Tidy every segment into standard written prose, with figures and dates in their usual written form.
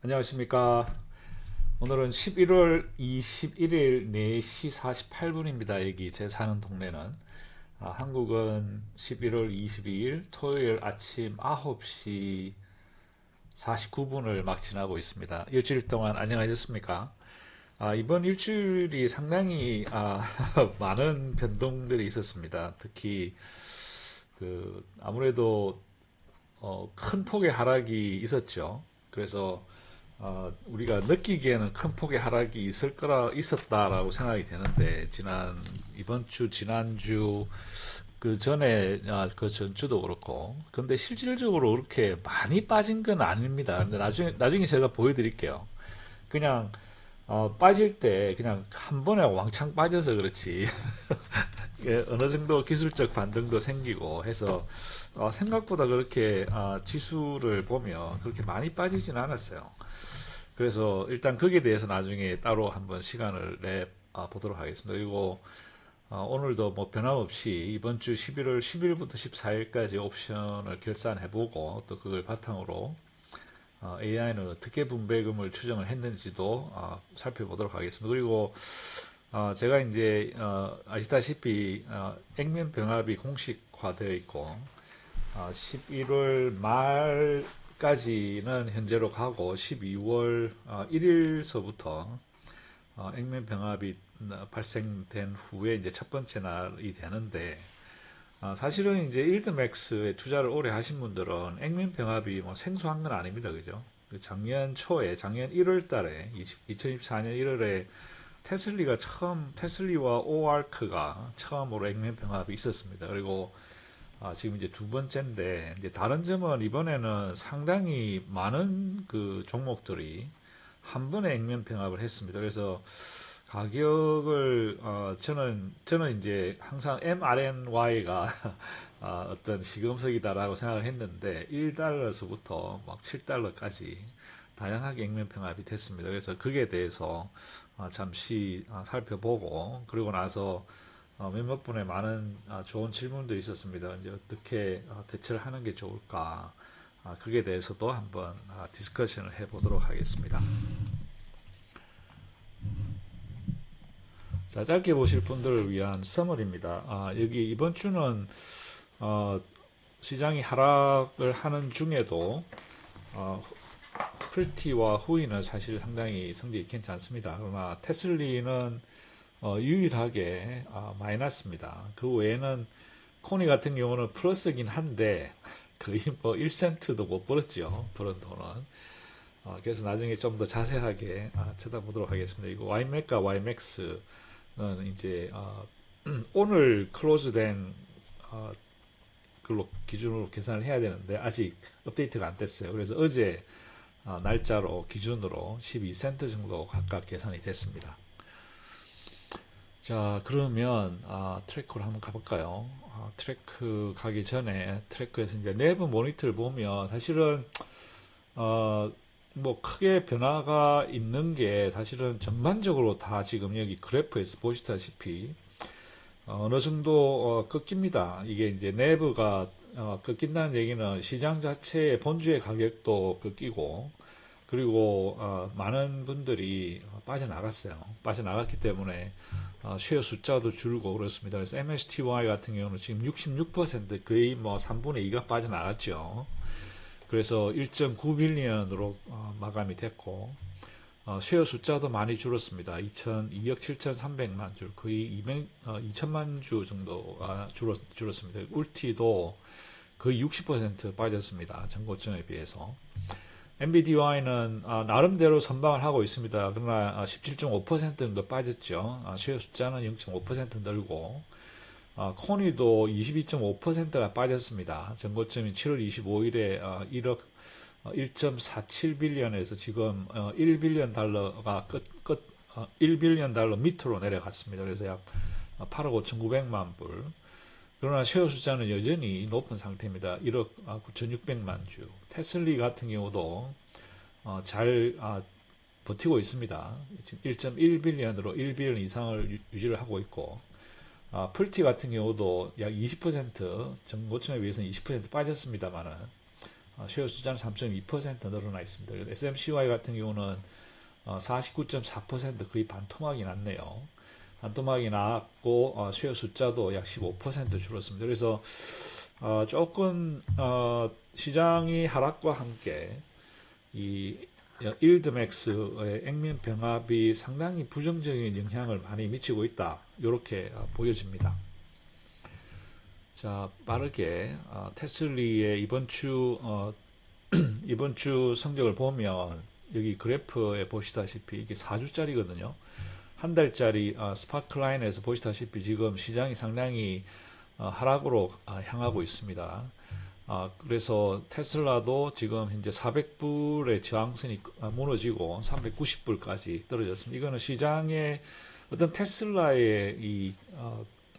안녕하십니까. 오늘은 11월 21일 4시 48분입니다. 여기 제 사는 동네는. 한국은 11월 22일 토요일 아침 9시 49분을 막 지나고 있습니다. 일주일 동안 안녕하셨습니까? 이번 일주일이 상당히 많은 변동들이 있었습니다. 특히 아무래도 큰 폭의 하락이 있었죠. 그래서 우리가 느끼기에는 큰 폭의 하락이 있었다라고 생각이 되는데, 이번 주, 지난주, 그 전에, 그 전주도 그렇고. 근데 실질적으로 그렇게 많이 빠진 건 아닙니다. 근데 나중에 제가 보여드릴게요. 그냥, 빠질 때 그냥 한 번에 왕창 빠져서 그렇지. 예, 어느 정도 기술적 반등도 생기고 해서, 생각보다 그렇게, 지수를 보면 그렇게 많이 빠지진 않았어요. 그래서 일단 거기에 대해서 나중에 따로 한번 시간을 내 보도록 하겠습니다. 그리고 오늘도 뭐 변함없이 이번 주 11월 10일부터 14일까지 옵션을 결산해보고 또 그걸 바탕으로 AI는 어떻게 분배금을 추정을 했는지도 살펴보도록 하겠습니다. 그리고 제가 이제 아시다시피 액면 병합이 공식화되어 있고 11월 말까지는 현재로 가고 12월 1일서부터 액면 병합이 발생된 후에 이제 첫 번째 날이 되는데, 사실은 이제 일드맥스에 투자를 오래 하신 분들은 액면 병합이 뭐 생소한 건 아닙니다. 그죠? 작년 초에, 작년 1월 달에, 2024년 1월에 테슬리와 오아크가 처음으로 액면 병합이 있었습니다. 그리고 지금 이제 두 번째인데, 이제 다른 점은 이번에는 상당히 많은 그 종목들이 한 번에 액면 병합을 했습니다. 그래서 가격을 저는 이제 항상 mRNY가 어떤 시금석이다라고 생각을 했는데 1달러서부터 막 7달러까지 다양하게 액면 병합이 됐습니다. 그래서 그에 대해서 잠시 살펴보고, 그리고 나서 몇몇 분의 많은 좋은 질문도 있었습니다. 이제 어떻게 대처를 하는 게 좋을까? 그에 대해서도 한번 디스커션을 해보도록 하겠습니다. 자, 짧게 보실 분들을 위한 서머리입니다. 여기 이번 주는 어, 시장이 하락을 하는 중에도 어, 풀티와 후이는 사실 상당히 성적이 괜찮습니다. 그러나 테슬리는 유일하게 마이너스입니다. 그 외에는 코니 같은 경우는 플러스긴 한데 거의 뭐 1센트도 못 벌었죠. 벌은 돈은. 그래서 나중에 좀 더 자세하게 쳐다보도록 하겠습니다. 이거 YMAC과 YMAX는 이제 오늘 클로즈된 걸로 기준으로 계산을 해야 되는데 아직 업데이트가 안 됐어요. 그래서 어제 날짜로 기준으로 12센트 정도 각각 계산이 됐습니다. 자, 그러면 트래커로 한번 가볼까요? 트래크 가기 전에 트래커에서 이제 내부 모니터를 보면 사실은 어, 뭐 크게 변화가 있는 게 사실은 전반적으로 다 지금 여기 그래프에서 보시다시피 어느 정도 꺾입니다. 이게 이제 내부가 꺾인다는 얘기는 시장 자체의 본주의 가격도 꺾이고, 그리고 많은 분들이 빠져나갔어요. 빠져나갔기 때문에 쉐어 숫자도 줄고 그렇습니다. 그래서 MSTY 같은 경우는 지금 66% 거의 뭐 3분의 2가 빠져나갔죠. 그래서 1.9빌리언으로 마감이 됐고, 쉐어 숫자도 많이 줄었습니다. 2억 7,300만 주, 거의 2천만 주 정도가 줄었습니다. 울티도 거의 60% 빠졌습니다. 전고점에 비해서. MBDY는 나름대로 선방을 하고 있습니다. 그러나 17.5% 정도 빠졌죠. 쉐어 숫자는 0.5% 늘고, 코니도 22.5%가 빠졌습니다. 전고점이 7월 25일에 1억 1.47빌리언에서 지금 1빌리언 달러가 1빌리언 달러 밑으로 내려갔습니다. 그래서 약 8억 5,900만 불. 그러나 쉐어 숫자는 여전히 높은 상태입니다. 1억 9,600만 주. 테슬리 같은 경우도 잘 버티고 있습니다. 지금 1.1빌리언으로 1빌리언 이상을 유지를 하고 있고, 풀티 같은 경우도 약 20% 전고점에 비해서는 20% 빠졌습니다만은 쉐어 숫자는 3.2% 늘어나 있습니다. SMCY 같은 경우는 49.4% 거의 반토막이 났네요. 반토막이 났고 쉐어 숫자도 약 15% 줄었습니다. 그래서 조금 시장이 하락과 함께 이 일드맥스의 액면 병합이 상당히 부정적인 영향을 많이 미치고 있다. 이렇게 보여집니다. 자, 빠르게 테슬리의 이번 주 성적을 보면 여기 그래프에 보시다시피 이게 4주짜리거든요. 한 달짜리 스파크라인에서 보시다시피 지금 시장이 상당히 하락으로 향하고 있습니다. 그래서 테슬라도 지금 현재 400불의 저항선이 무너지고 390불까지 떨어졌습니다. 이거는 시장의 어떤 테슬라의 이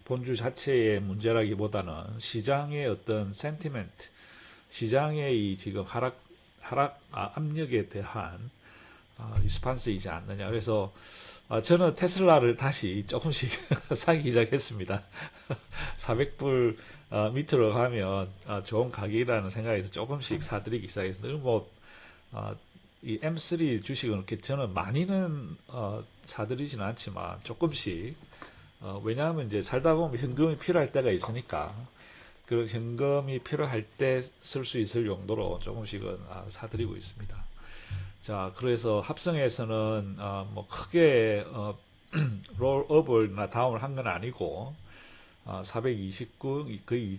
본주 자체의 문제라기보다는 시장의 어떤 센티멘트, 시장의 이 지금 하락 압력에 대한 리스판스이지 않느냐. 그래서 저는 테슬라를 다시 조금씩 사기 시작했습니다. 400불 밑으로 가면 좋은 가격이라는 생각에서 조금씩 사들이기 시작했습니다. 이 M3 주식은 이렇게 저는 많이는 사들이지는 않지만 조금씩 왜냐하면 이제 살다 보면 현금이 필요할 때가 있으니까 그런 현금이 필요할 때 쓸 수 있을 용도로 조금씩은 사들이고 있습니다. 자, 그래서 합성에서는 뭐 크게 롤업을나 다운을 한 건 아니고 429 거의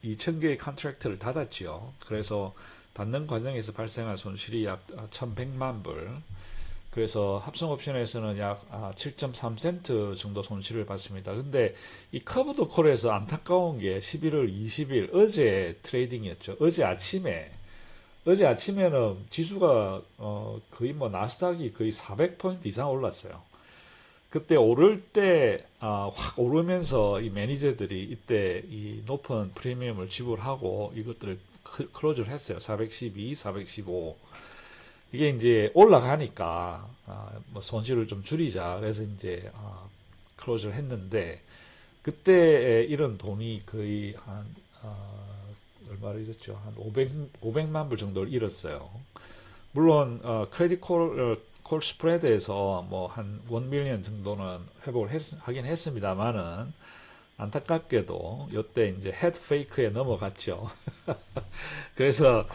2,000 개의 컨트랙트를 닫았지요. 그래서 닫는 과정에서 발생한 손실이 약 1,100만 불. 그래서 합성 옵션에서는 약 7.3센트 정도 손실을 봤습니다. 근데 이 커브드 콜에서 안타까운 게 11월 20일 어제 트레이딩이었죠. 어제 아침에는 지수가 거의 뭐 나스닥이 거의 400포인트 이상 올랐어요. 그때 오를 때 확 오르면서 이 매니저들이 이때 이 높은 프리미엄을 지불하고 이것들을 클로즈를 했어요. 412, 415. 이게 이제 올라가니까 뭐 손실을 좀 줄이자. 그래서 이제 클로즈를 했는데 그때 이런 돈이 거의 한 얼마를 잃었죠? 한 500만 불 정도를 잃었어요. 물론 크레딧 콜 스프레드에서 뭐 한 1밀리언 정도는 회복을 하긴 했습니다만은 안타깝게도 이때 이제 헤드 페이크에 넘어갔죠. 그래서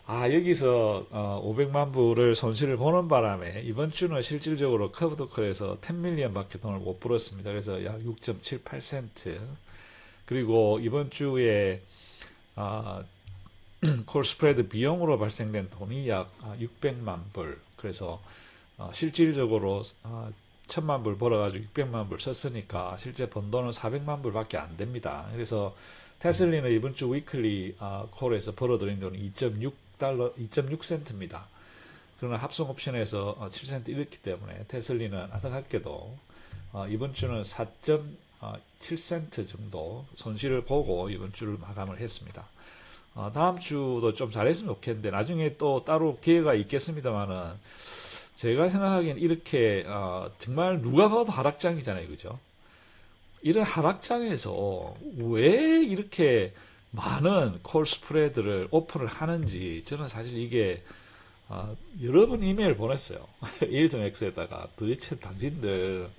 여기서 500만 불을 손실을 보는 바람에 이번 주는 실질적으로 커브도컬에서 10밀리언 밖에 돈을 못 벌었습니다. 그래서 약 6.78센트. 그리고 이번 주에 콜 스프레드 비용으로 발생된 돈이 약 600만 불. 그래서 실질적으로 1000만 불 벌어가지고 600만 불 썼으니까 실제 번 돈은 400만 불밖에 안 됩니다. 그래서 테슬리는 이번 주 위클리 콜에서 벌어들인 돈은 2.6센트입니다. 그러나 합성 옵션에서 7센트 잃었기 때문에 테슬리는 안타깝게도 이번 주는 4.7센트 정도 손실을 보고 이번 주를 마감을 했습니다. 다음 주도 좀 잘했으면 좋겠는데 나중에 또 따로 기회가 있겠습니다만은 제가 생각하기엔 이렇게 정말 누가 봐도 하락장이잖아요, 그죠? 이런 하락장에서 왜 이렇게 많은 콜 스프레드를 오픈을 하는지 저는 사실 이게 여러 번 이메일 보냈어요. 일등엑스에다가 도대체 당신들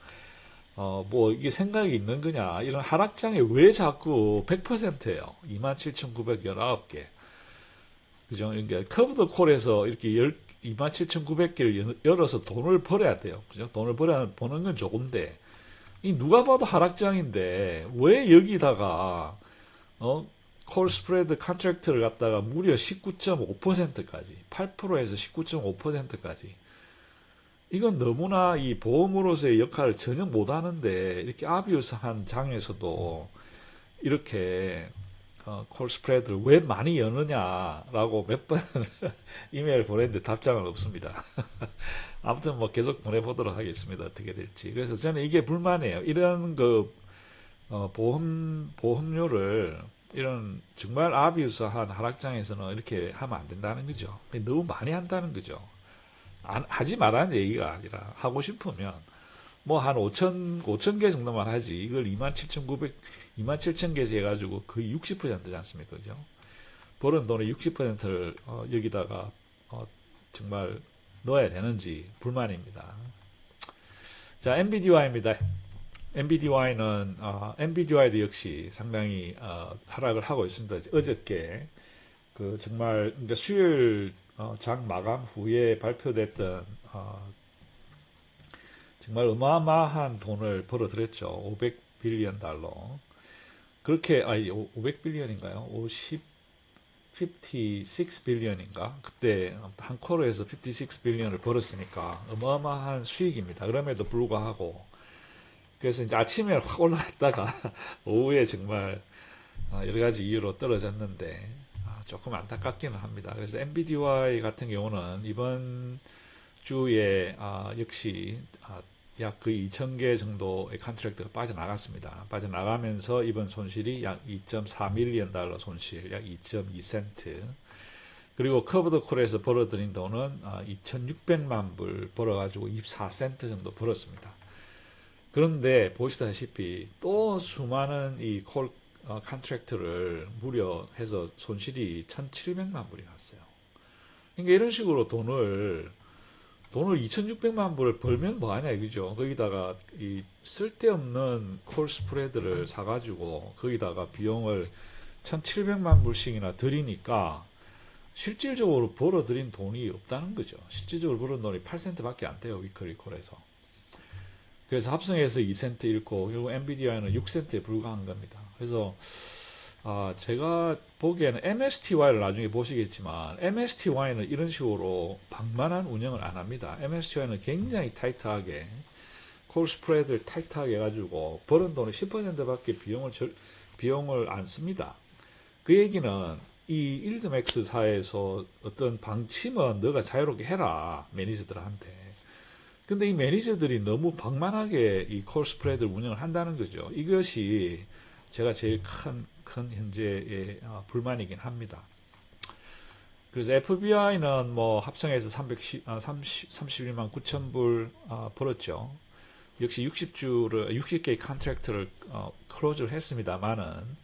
뭐 이게 생각이 있는 거냐? 이런 하락장에 왜 자꾸 100%예요? 27,919개. 그죠? 그러니까 커브드 콜에서 이렇게 27,900개를 열어서 돈을 벌어야 돼요. 그죠? 돈을 버는 건 좋은데 이 누가 봐도 하락장인데 왜 여기다가 콜 스프레드 컨트랙트를 갖다가 무려 19.5%까지 8%에서 19.5%까지 이건 너무나 이 보험으로서의 역할을 전혀 못하는데 이렇게 아비우스한 장에서도 이렇게 콜 스프레드를 왜 많이 여느냐라고 몇 번 이메일 보냈는데 답장은 없습니다. 아무튼 뭐 계속 보내보도록 하겠습니다. 어떻게 될지. 그래서 저는 이게 불만이에요. 이런 보험료를 이런 정말 아비우스한 하락장에서는 이렇게 하면 안 된다는 거죠. 너무 많이 한다는 거죠. 하지 말라는 얘기가 아니라 하고 싶으면 뭐 한 5천 개 정도만 하지 이걸 27,900, 27,000개에서 해가지고 거의 60%지 않습니까? 그죠? 버는 돈의 60%를 여기다가 정말 넣어야 되는지 불만입니다. 자, NVDY입니다. NVDY는 NVDY도 역시 상당히 하락을 하고 있습니다. 어저께 그 정말 수요일 장 마감 후에 발표됐던 정말 어마어마한 돈을 벌어들였죠. 500빌리언 달러. 그렇게 500빌리언인가요? 56빌리언인가? 그때 한 쿼터에서 56빌리언을 벌었으니까 어마어마한 수익입니다. 그럼에도 불구하고 그래서 이제 아침에 확 올라갔다가 오후에 정말 여러 가지 이유로 떨어졌는데 조금 안타깝기는 합니다. 그래서 NVDY 같은 경우는 이번 주에 역시 약 거의 2,000개 정도의 컨트랙트가 빠져나갔습니다. 빠져나가면서 이번 손실이 약 2.4밀리언 달러 손실, 약 2.2센트. 그리고 커브드 콜에서 벌어들인 돈은 2,600만 불 벌어가지고 24센트 정도 벌었습니다. 그런데 보시다시피 또 수많은 이 콜 컨트랙트를 무려 해서 손실이 1,700만 불이 났어요. 그러니까 이런 식으로 돈을 2,600만 불을 벌면 뭐하냐 이거죠. 거기다가 이 쓸데없는 콜 스프레드를 사가지고 거기다가 비용을 1,700만 불씩이나 들이니까 실질적으로 벌어들인 돈이 없다는 거죠. 실질적으로 벌어든 돈이 8센트밖에 안 돼요. 위클리 콜에서. 그래서 합성해서 2센트 잃고 그리고 NVIDIA는 6센트에 불과한 겁니다. 그래서 제가 보기에는 MSTY를 나중에 보시겠지만 MSTY는 이런 식으로 방만한 운영을 안 합니다. MSTY는 굉장히 타이트하게 콜 스프레드를 타이트하게 해가지고 버는 돈의 10%밖에 비용을 안 씁니다. 그 얘기는 이 일드맥스사에서 어떤 방침은 너가 자유롭게 해라 매니저들한테. 근데 이 매니저들이 너무 방만하게 이 콜 스프레드를 운영을 한다는 거죠. 이것이 제가 제일 큰 현재의 불만이긴 합니다. 그래서 FBI는 뭐 합성해서 31만 9천 불 벌었죠. 역시 60개의 컨트랙트를 클로즈를 했습니다만은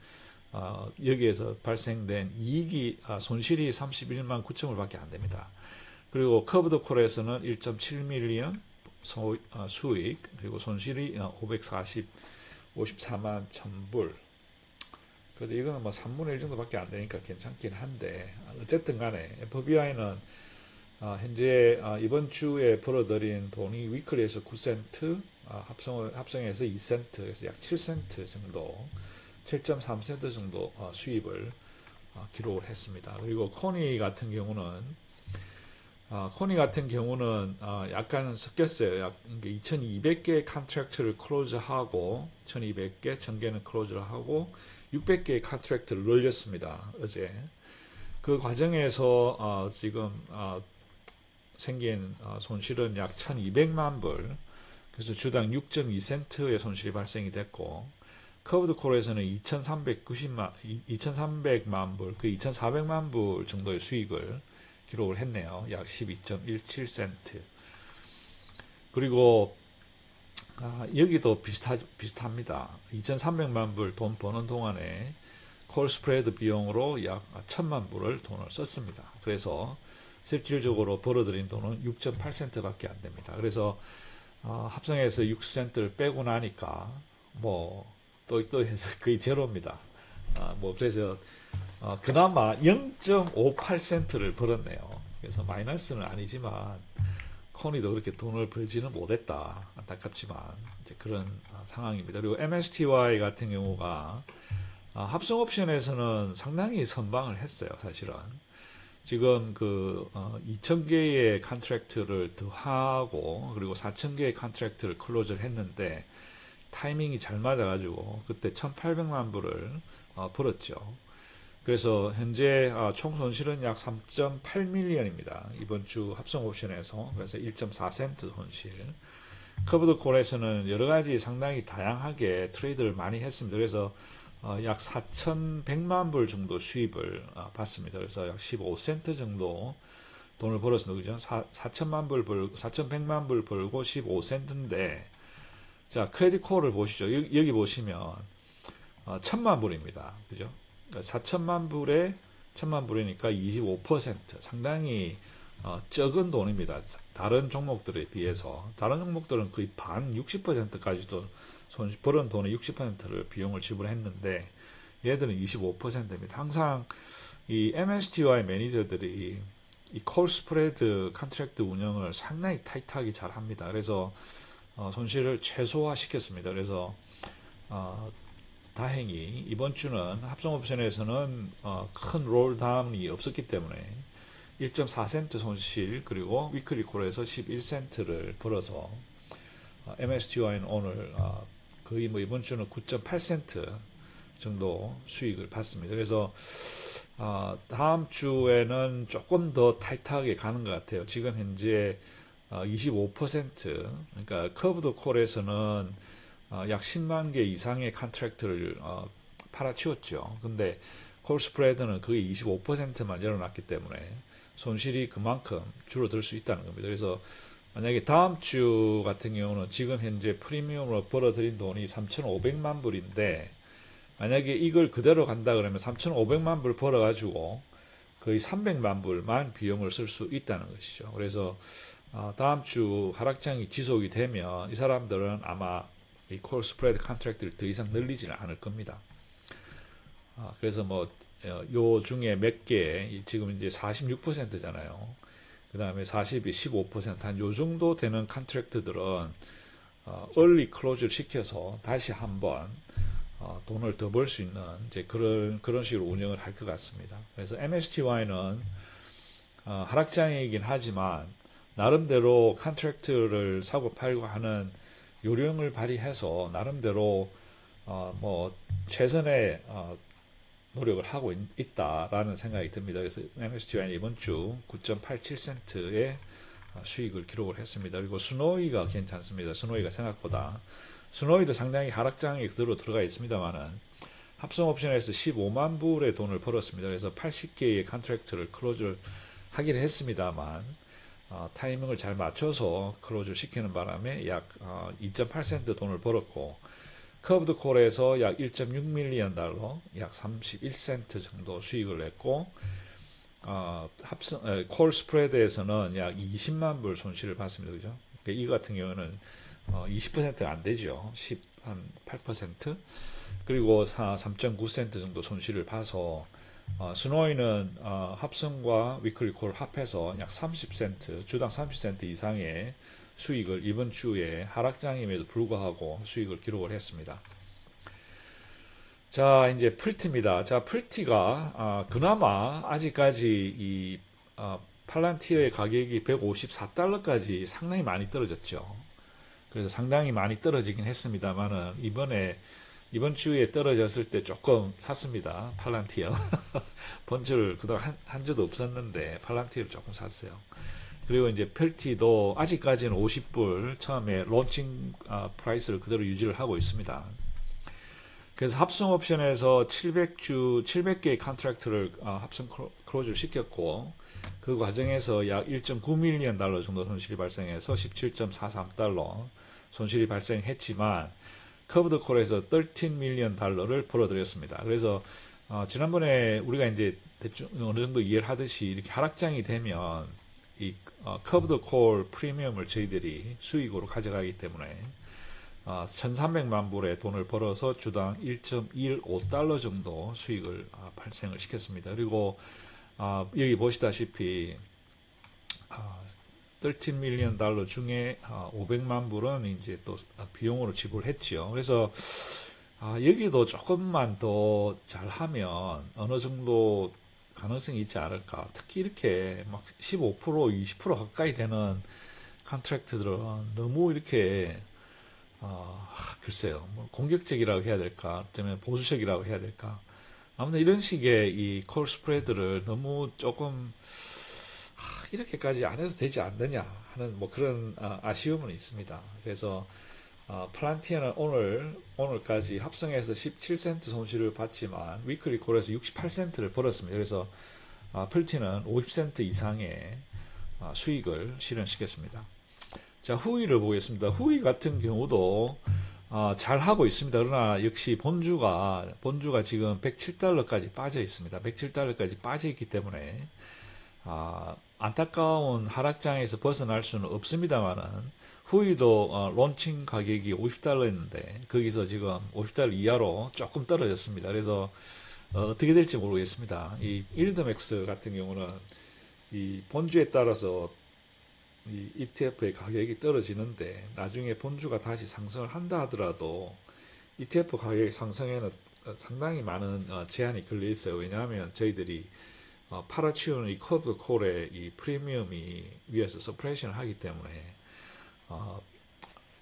여기에서 발생된 이익이 손실이 31만 9천 불밖에 안 됩니다. 그리고 커브드 콜에서는 1.7밀리언 수익 그리고 손실이 54만 1000불. 그래도 이거는 뭐 3분의 1 정도밖에 안 되니까 괜찮긴 한데 어쨌든 간에 FBI는 현재 이번 주에 벌어들인 돈이 위클리에서 9센트 합성해서 2센트 그래서 약 7센트 정도 7.3센트 정도 수입을 기록을 했습니다. 그리고 코니 같은 경우는 약간 섞였어요. 2,200개 컨트랙트를 클로즈하고 1,200개, 1,000개는 클로즈를 하고 600개의 컨트랙트를 늘렸습니다. 어제. 그 과정에서 지금 생긴 손실은 약 1,200만 불. 그래서 주당 6.2센트의 손실이 발생이 됐고 커브드 콜에서는 2,300만 불, 그 2,400만 불 정도의 수익을 기록을 했네요. 약 12.17센트. 그리고 여기도 비슷합니다. 2,300만 불 돈 버는 동안에 콜 스프레드 비용으로 약 1,000만 불을 돈을 썼습니다. 그래서 실질적으로 벌어들인 돈은 6.8센트밖에 안 됩니다. 그래서 합성해서 6센트를 빼고 나니까 뭐 또 해서 거의 제로입니다. 그래서 그나마 0.58센트를 벌었네요. 그래서 마이너스는 아니지만 코니도 그렇게 돈을 벌지는 못했다. 안타깝지만 이제 그런 상황입니다. 그리고 MSTY 같은 경우가 합성 옵션에서는 상당히 선방을 했어요. 사실은 지금 2,000개의 컨트랙트를 더하고 그리고 4,000개의 컨트랙트를 클로즈를 했는데 타이밍이 잘 맞아가지고 그때 1,800만 불을 벌었죠. 그래서 현재 총 손실은 약 3.8밀리언입니다. 이번 주 합성 옵션에서 그래서 1.4센트 손실. 커브드 콜에서는 여러 가지 상당히 다양하게 트레이드를 많이 했습니다. 그래서 약 4,100만 불 정도 수입을 받습니다. 그래서 약 15센트 정도 돈을 벌었습니다. 그죠? 4,100만 불 벌고 15센트인데 자, 크레딧 콜을 보시죠. 여기 보시면 1,000만 불입니다. 그죠? 그러니까 4천만 불에 천만 불이니까 25% 상당히 적은 돈입니다. 다른 종목들에 비해서. 다른 종목들은 거의 반 60%까지도 벌은 돈의 60%를 비용을 지불했는데 얘들은 25%입니다. 항상 이 MSTY 매니저들이 이 콜 스프레드 컨트랙트 운영을 상당히 타이트하게 잘 합니다. 그래서 손실을 최소화 시켰습니다. 그래서 다행히 이번 주는 합성 옵션에서는 큰 롤다운이 없었기 때문에 1.4센트 손실, 그리고 위클리 콜에서 11센트를 벌어서 MSTY는 오늘 거의 뭐 이번 주는 9.8센트 정도 수익을 받습니다. 그래서 다음 주에는 조금 더 타이트하게 가는 것 같아요. 지금 현재 25%, 그러니까 커브드 콜에서는 약 10만 개 이상의 컨트랙트를 팔아치웠죠. 근데 콜 스프레드는 거의 25%만 열어놨기 때문에 손실이 그만큼 줄어들 수 있다는 겁니다. 그래서 만약에 다음 주 같은 경우는 지금 현재 프리미엄으로 벌어들인 돈이 3,500만 불인데 만약에 이걸 그대로 간다 그러면 3,500만 불 벌어가지고 거의 300만 불만 비용을 쓸 수 있다는 것이죠. 그래서 다음 주 하락장이 지속이 되면 이 사람들은 아마 이 콜 스프레드 컨트랙트를 더 이상 늘리지는 않을 겁니다. 그래서 뭐 요 중에 몇 개, 지금 이제 46%잖아요. 그 다음에 40이 15%, 한 요 정도 되는 컨트랙트들은 얼리 클로즈를 시켜서 다시 한번 돈을 더 벌 수 있는 이제 그런 식으로 운영을 할 것 같습니다. 그래서 MSTY는 하락장이긴 하지만 나름대로 컨트랙트를 사고 팔고 하는 요령을 발휘해서 나름대로 뭐 최선의 노력을 하고 있다라는 생각이 듭니다. 그래서 MSTY는 이번 주 9.87센트의 수익을 기록을 했습니다. 그리고 스노이가 괜찮습니다. 스노이가 생각보다 스노이도 상당히 하락장에 그대로 들어가 있습니다만은 합성 옵션에서 15만 불의 돈을 벌었습니다. 그래서 80개의 컨트랙트를 클로즈를 하기를 했습니다만 타이밍을 잘 맞춰서 클로즈를 시키는 바람에 약 2.8센트 돈을 벌었고 커브드 콜에서 약 1.6밀리언 달러, 약 31센트 정도 수익을 냈고 콜 스프레드에서는 약 20만 불 손실을 봤습니다. 그죠? 이 같은 경우는 20%가 안 되죠. 한 8%. 그리고 3.9센트 정도 손실을 봐서 스노이는 합성과 위클리 콜 합해서 약 30센트, 주당 30센트 이상의 수익을 이번 주에 하락장임에도 불구하고 수익을 기록을 했습니다. 자, 이제 풀티입니다. 자, 풀티가 그나마 아직까지 이 팔란티어의 가격이 154달러까지 상당히 많이 떨어졌죠. 그래서 상당히 많이 떨어지긴 했습니다만은 이번 주에 떨어졌을 때 조금 샀습니다. 팔란티어. 본주를 그동안 한 주도 없었는데 팔란티어를 조금 샀어요. 그리고 이제 펠티도 아직까지는 50불 처음에 론칭 프라이스를 그대로 유지를 하고 있습니다. 그래서 합성 옵션에서 700개의 컨트랙트를 합성 클로즈를 시켰고 그 과정에서 약 1.9밀리언 달러 정도 손실이 발생해서 17.43달러 손실이 발생했지만 커브드 콜에서 13밀리언 달러를 벌어들였습니다. 그래서 지난번에 우리가 이제 대충 어느 정도 이해를 하듯이 이렇게 하락장이 되면 이 커브드 콜 프리미엄을 저희들이 수익으로 가져가기 때문에 1,300만 불의 돈을 벌어서 주당 1.15달러 정도 수익을 발생을 시켰습니다. 그리고 여기 보시다시피 13밀리언 달러 중에 500만 불은 이제 또 비용으로 지불했죠. 그래서 여기도 조금만 더 잘하면 어느 정도 가능성이 있지 않을까. 특히 이렇게 막 15%, 20% 가까이 되는 컨트랙트들은 너무 이렇게 글쎄요, 뭐 공격적이라고 해야 될까, 어쩌면 보수적이라고 해야 될까. 아무튼 이런 식의 이 콜 스프레드를 너무 조금 이렇게까지 안 해도 되지 않느냐 하는 뭐 그런 아쉬움은 있습니다. 그래서 플란티어는 오늘까지 합성해서 17센트 손실을 봤지만 위클리 콜에서 68센트를 벌었습니다. 그래서 플티는 50센트 이상의 수익을 실현시켰습니다. 자, 후이를 보겠습니다. 후이 같은 경우도 잘 하고 있습니다. 그러나 역시 본주가 지금 107달러까지 빠져 있습니다. 107달러까지 빠져 있기 때문에 안타까운 하락장에서 벗어날 수는 없습니다만은 후이도 론칭 가격이 50달러였는데 거기서 지금 50달러 이하로 조금 떨어졌습니다. 그래서 어떻게 될지 모르겠습니다. 이 일드맥스 같은 경우는 이 본주에 따라서 이 ETF의 가격이 떨어지는데 나중에 본주가 다시 상승을 한다 하더라도 ETF 가격 상승에는 상당히 많은 제한이 걸려 있어요. 왜냐하면 저희들이 팔아치우는 이 커브 콜의 이 프리미엄이 위에서 서프레이션을 하기 때문에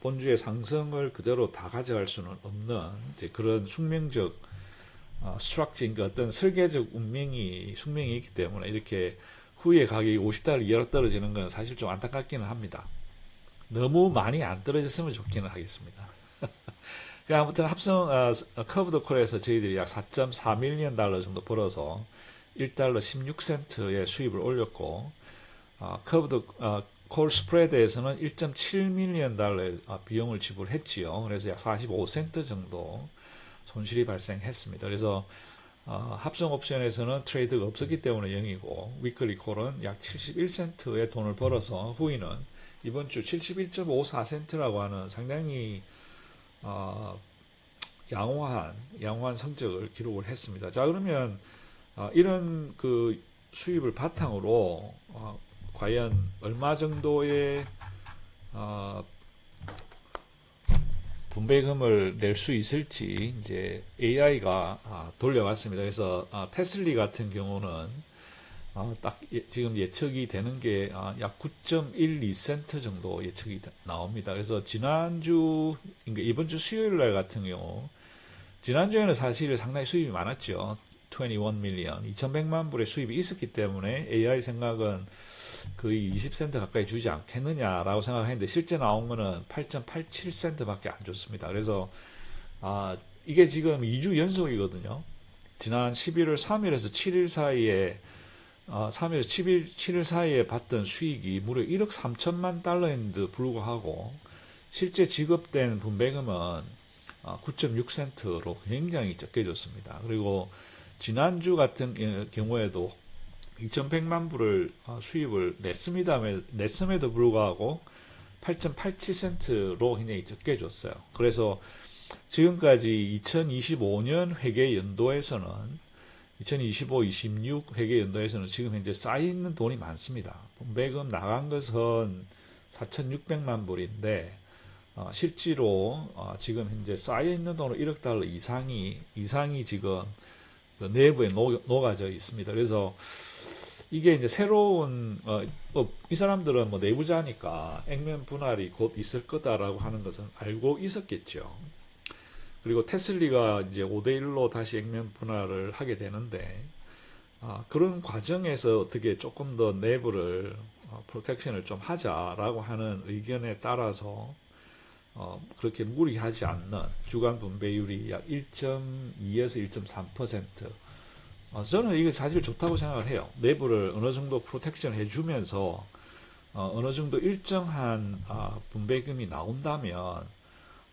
본주의 상승을 그대로 다 가져갈 수는 없는 이제 그런 숙명적 스트럭처인 그 어떤 설계적 숙명이 있기 때문에 이렇게 후에 가격이 50달러 이하로 떨어지는 건 사실 좀 안타깝기는 합니다. 너무 많이 안 떨어졌으면 좋기는 하겠습니다. 아무튼 커브드 콜에서 저희들이 약 4.4밀리언 달러 정도 벌어서 1달러 16센트의 수입을 올렸고, 커브드 콜 스프레드에서는 1.7밀리언 달러의 비용을 지불했지요. 그래서 약 45센트 정도 손실이 발생했습니다. 그래서 합성 옵션에서는 트레이드가 없었기 때문에 0이고 위클리 콜은 약 71센트의 돈을 벌어서 후이는 이번 주 71.54센트라고 하는 상당히 양호한 성적을 기록을 했습니다. 자, 그러면 이런 그 수입을 바탕으로 과연 얼마 정도의 분배금을 낼 수 있을지 이제 AI가 돌려왔습니다. 그래서 테슬리 같은 경우는 딱 지금 예측이 되는 게 약 9.12센트 정도 예측이 나옵니다. 그래서 그러니까 이번 주 수요일 날 같은 경우 지난주에는 사실 상당히 수입이 많았죠. 21밀리언, 2100만 불의 수입이 있었기 때문에 AI 생각은 거의 20센트 가까이 주지 않겠느냐라고 생각했는데 실제 나온 거는 8.87센트밖에 안 줬습니다. 그래서 이게 지금 2주 연속이거든요. 지난 11월 3일에서 7일 사이에 3일에서 7일 사이에 받던 수익이 무려 1억 3천만 달러인데도 불구하고 실제 지급된 분배금은 9.6센트로 굉장히 적게 줬습니다. 그리고 지난주 같은 경우에도 2,100만 불을 수입을 냈음에도 불구하고 8.87센트로 굉장히 적게 줬어요. 그래서 지금까지 2025년 회계 연도에서는 2025-26 회계 연도에서는 지금 현재 쌓여있는 돈이 많습니다. 분배금 나간 것은 4,600만 불인데 실제로 지금 현재 쌓여있는 돈은 1억 달러 이상이 지금 그 내부에 녹아져 있습니다. 그래서 이게 이제 새로운 이 사람들은 뭐 내부자니까 액면 분할이 곧 있을 거다라고 하는 것은 알고 있었겠죠. 그리고 테슬리가 이제 5대1로 다시 액면 분할을 하게 되는데 그런 과정에서 어떻게 조금 더 내부를 프로텍션을 좀 하자라고 하는 의견에 따라서 그렇게 무리하지 않는 주간 분배율이 약 1.2에서 1.3%. 저는 이게 사실 좋다고 생각을 해요. 내부를 어느 정도 프로텍션 해주면서 어느 정도 일정한 분배금이 나온다면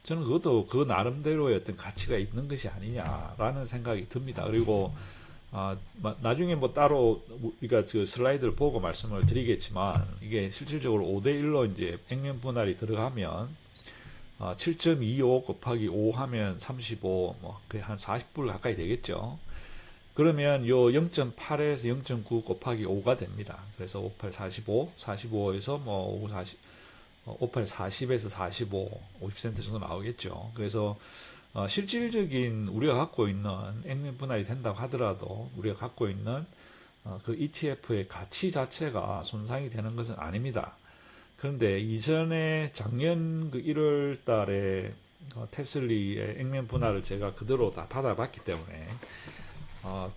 저는 그것도 그 나름대로의 어떤 가치가 있는 것이 아니냐라는 생각이 듭니다. 그리고 나중에 뭐 따로 우리가 그 슬라이드를 보고 말씀을 드리겠지만 이게 실질적으로 5대1로 이제 액면 분할이 들어가면 7.25 곱하기 5 하면 35, 뭐, 거의 한 40불 가까이 되겠죠. 그러면 요 0.8에서 0.9 곱하기 5가 됩니다. 그래서 58, 45, 45에서 뭐 5, 40, 58, 40에서 45, 50센트 정도 나오겠죠. 그래서 실질적인 우리가 갖고 있는 액면 분할이 된다고 하더라도 우리가 갖고 있는 그 ETF의 가치 자체가 손상이 되는 것은 아닙니다. 그런데 이전에 작년 그 1월 달에 테슬리의 액면 분할을 제가 그대로 다 받아봤기 때문에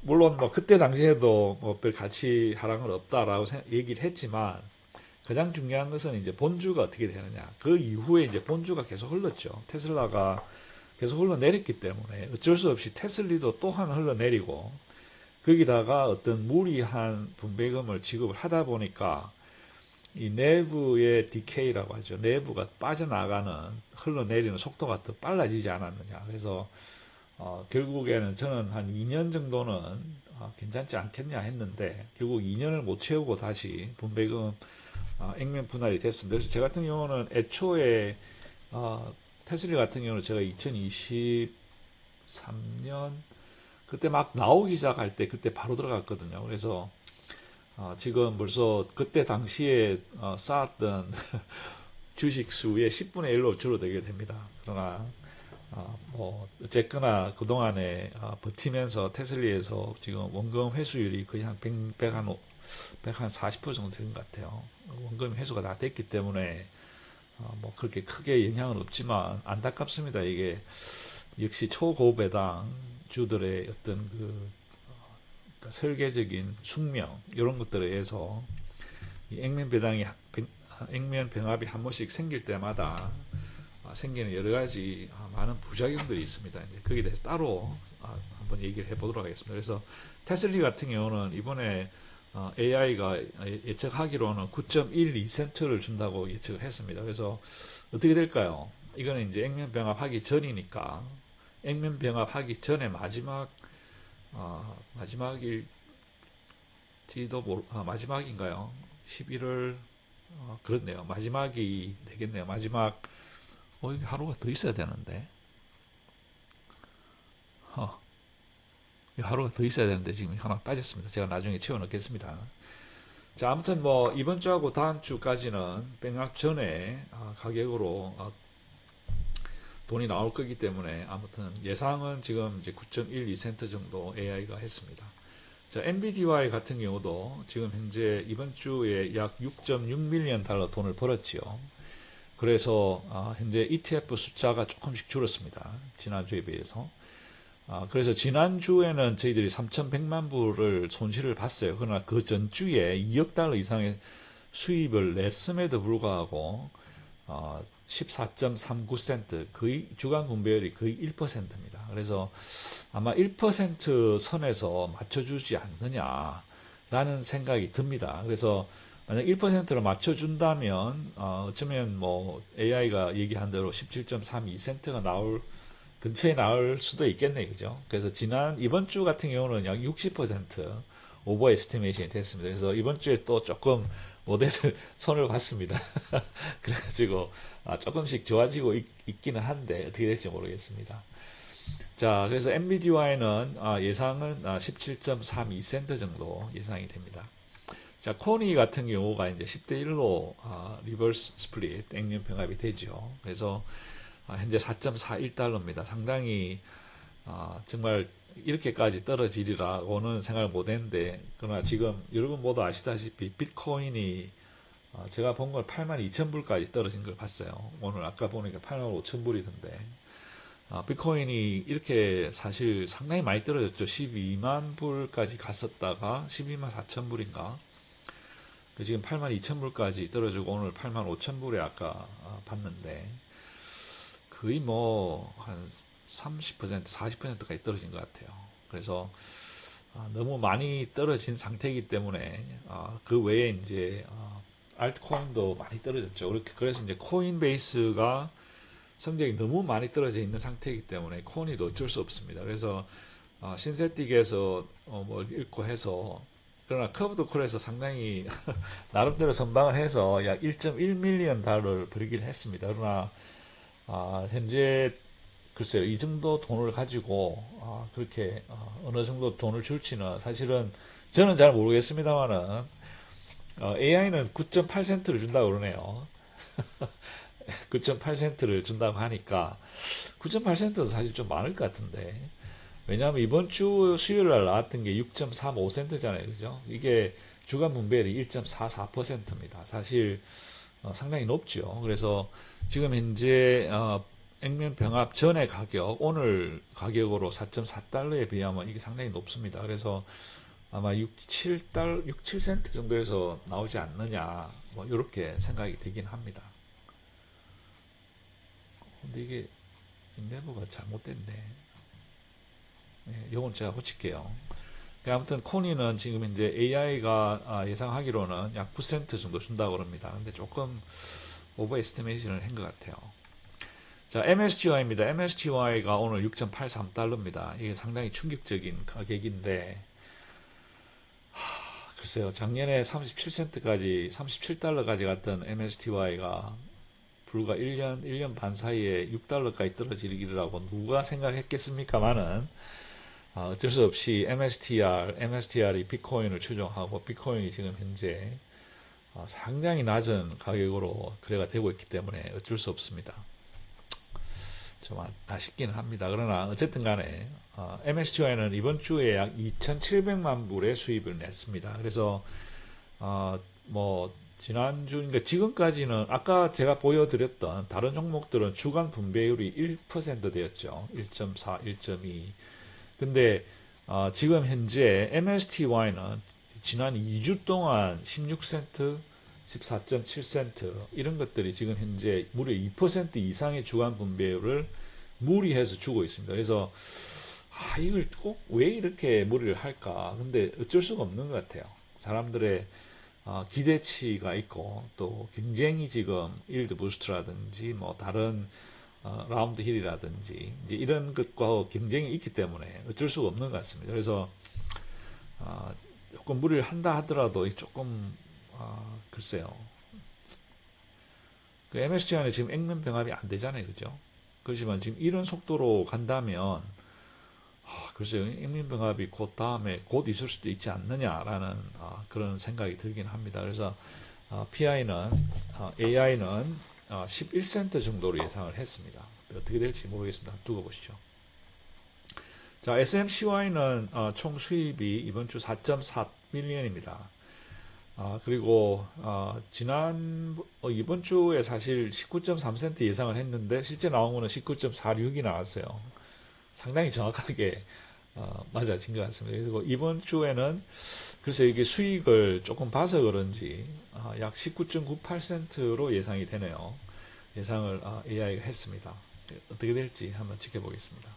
물론 뭐 그때 당시에도 뭐 별 가치 하락은 없다라고 얘기를 했지만 가장 중요한 것은 이제 본주가 어떻게 되느냐. 그 이후에 이제 본주가 계속 흘렀죠. 테슬라가 계속 흘러내렸기 때문에 어쩔 수 없이 테슬리도 또한 흘러내리고 거기다가 어떤 무리한 분배금을 지급을 하다 보니까 이 내부의 디케이라고 하죠. 내부가 빠져나가는, 흘러내리는 속도가 더 빨라지지 않았느냐. 그래서 결국에는 저는 한 2년 정도는 괜찮지 않겠냐 했는데 결국 2년을 못 채우고 다시 분배금 액면 분할이 됐습니다. 그래서 제 같은 경우는 애초에 테슬라 같은 경우는 제가 2023년 그때 막 나오기 시작할 때 그때 바로 들어갔거든요. 그래서 지금 벌써 그때 당시에 쌓았던 주식 수의 10분의 1로 줄어들게 됩니다. 그러나 뭐 어쨌거나 그동안에 버티면서 테슬리에서 지금 원금 회수율이 거의 한 40% 정도 되는 것 같아요. 원금 회수가 다 됐기 때문에 뭐 그렇게 크게 영향은 없지만 안타깝습니다. 이게 역시 초고배당 주들의 어떤 그러니까 설계적인 숙명 이런 것들에 의해서 이 액면 병합이 한 번씩 생길 때마다 생기는 여러 가지 많은 부작용들이 있습니다. 이제 거기에 대해서 따로 한번 얘기를 해보도록 하겠습니다. 그래서 테슬라 같은 경우는 이번에 AI가 예측하기로는 9.12센트를 준다고 예측을 했습니다. 그래서 어떻게 될까요? 이거는 이제 액면 병합하기 전이니까 액면 병합하기 전에 마지막일지도 마지막인가요? 11월 그렇네요. 마지막이 되겠네요. 마지막 여기 하루가 더 있어야 되는데 하루가 더 있어야 되는데 지금 하나 빠졌습니다. 제가 나중에 채워 넣겠습니다. 자, 아무튼 뭐 이번 주하고 다음 주까지는 병합 전에 가격으로 돈이 나올 거기 때문에 아무튼 예상은 지금 이제 9.12센트 정도 AI가 했습니다. 자, NVDY 같은 경우도 지금 현재 이번 주에 약 6.6밀리언 달러 돈을 벌었지요. 그래서 현재 ETF 숫자가 조금씩 줄었습니다. 지난주에 비해서. 그래서 지난주에는 저희들이 3,100만 불을 손실을 봤어요. 그러나 그 전주에 2억 달러 이상의 수입을 냈음에도 불구하고 14.39센트 거의 주간 분배율이 거의 1%입니다. 그래서 아마 1% 선에서 맞춰주지 않느냐라는 생각이 듭니다. 그래서 만약 1%로 맞춰준다면 어쩌면 뭐 AI가 얘기한 대로 17.32센트가 나올 근처에 나올 수도 있겠네요, 그죠? 그래서 이번 주 같은 경우는 약 60% 오버 에스티메이션이 됐습니다. 그래서 이번 주에 또 조금 모델을 손을 봤습니다. 그래가지고 조금씩 좋아지고 있기는 한데 어떻게 될지 모르겠습니다. 자, 그래서 NVDY는 예상은 17.32센트 정도 예상이 됩니다. 자, 코니 같은 경우가 이제 10대 1로 리버스 스플릿 액면 병합이 되죠. 그래서 현재 4.41달러입니다. 상당히 정말 이렇게까지 떨어지리라고는 생각을 못했는데 그러나 지금 여러분 모두 아시다시피 비트코인이 제가 본 걸 82,000불까지 떨어진 걸 봤어요. 오늘 아까 보니까 85,000불이던데 비트코인이 이렇게 사실 상당히 많이 떨어졌죠. 12만 불까지 갔었다가 12만 4천 불인가 지금 82,000불까지 떨어지고 오늘 85,000불에 아까 봤는데 거의 뭐 한 30%, 40%까지 떨어진 것 같아요. 그래서 너무 많이 떨어진 상태이기 때문에 그 외에 이제 알트코인도 많이 떨어졌죠. 그래서 이제 코인베이스가 성적이 너무 많이 떨어져 있는 상태이기 때문에 코인도 어쩔 수 없습니다. 그래서 신세틱에서 뭘 읽고 해서 그러나 커브도콜에서 상당히 나름대로 선방을 해서 약 1.1밀리언 달러를 벌이긴 했습니다. 그러나 현재 글쎄요, 이 정도 돈을 가지고 그렇게 어느 정도 돈을 줄지는 사실은 저는 잘 모르겠습니다만은 AI는 9.8센트를 준다고 그러네요. 9.8센트를 준다고 하니까 9.8센트도 사실 좀 많을 것 같은데 왜냐하면 이번 주 수요일 날 나왔던 게 6.35센트잖아요, 그죠? 이게 주간 분배율이 1.44%입니다. 사실 상당히 높죠. 그래서 지금 현재 액면 병합 전의 가격, 오늘 가격으로 4.4달러에 비하면 이게 상당히 높습니다. 그래서 아마 7센트 정도에서 나오지 않느냐, 뭐, 이렇게 생각이 되긴 합니다. 근데 이게 인내부가 잘못됐네. 네, 요건 제가 고칠게요. 아무튼 코니는 지금 이제 AI가 예상하기로는 약 9센트 정도 준다고 합니다. 근데 조금 오버 에스티메이션을 한 것 같아요. 자, MSTY입니다. MSTY가 오늘 6.83달러입니다. 이게 상당히 충격적인 가격인데, 글쎄요, 작년에 37센트까지, 37달러까지 갔던 MSTY가 불과 1년 반 사이에 6달러까지 떨어지기라고 누가 생각했겠습니까마는, 어쩔 수 없이 MSTR이 비트코인을 추종하고, 비트코인이 지금 현재 상당히 낮은 가격으로 거래가 되고 있기 때문에 어쩔 수 없습니다. 좀 아쉽기는 합니다. 그러나 어쨌든 간에 MSTI는 이번 주에 약 2,700만 불의 수입을 냈습니다. 그래서 뭐 지난주, 그러니까 지금까지는 아까 제가 보여드렸던 다른 종목들은 주간 분배율이 1% 되었죠. 1.4, 1.2. 근데 지금 현재 MSTY는 지난 2주 동안 16센트, 14.7센트 이런 것들이 지금 현재 무려 2% 이상의 주간 분배율을 무리해서 주고 있습니다. 그래서 이걸 꼭 왜 이렇게 무리를 할까? 근데 어쩔 수가 없는 것 같아요. 사람들의 기대치가 있고 또 경쟁이 지금 일드 부스트라든지 뭐 다른 라운드 힐이라든지 이제 이런 것과 경쟁이 있기 때문에 어쩔 수가 없는 것 같습니다. 그래서 조금 무리를 한다 하더라도 조금 글쎄요. 그 MSG 안에 지금 액면 병합이 안 되잖아요, 그죠? 그렇지만 지금 이런 속도로 간다면 글쎄요, 액면 병합이 곧 있을 수도 있지 않느냐라는 그런 생각이 들긴 합니다. 그래서 PI는 AI는 11센트 정도로 예상을 했습니다. 어떻게 될지 모르겠습니다. 두고 보시죠. 자, SMCY는 총 수입이 이번 주 4.4밀리언입니다. 그리고 이번 주에 사실 19.3센트 예상을 했는데 실제 나온 거는 19.46이 나왔어요. 상당히 정확하게 맞아진 것 같습니다. 그리고 이번 주에는 글쎄 이게 수익을 조금 봐서 그런지 약 19.98센트로 예상이 되네요. 예상을 AI가 했습니다. 어떻게 될지 한번 지켜보겠습니다.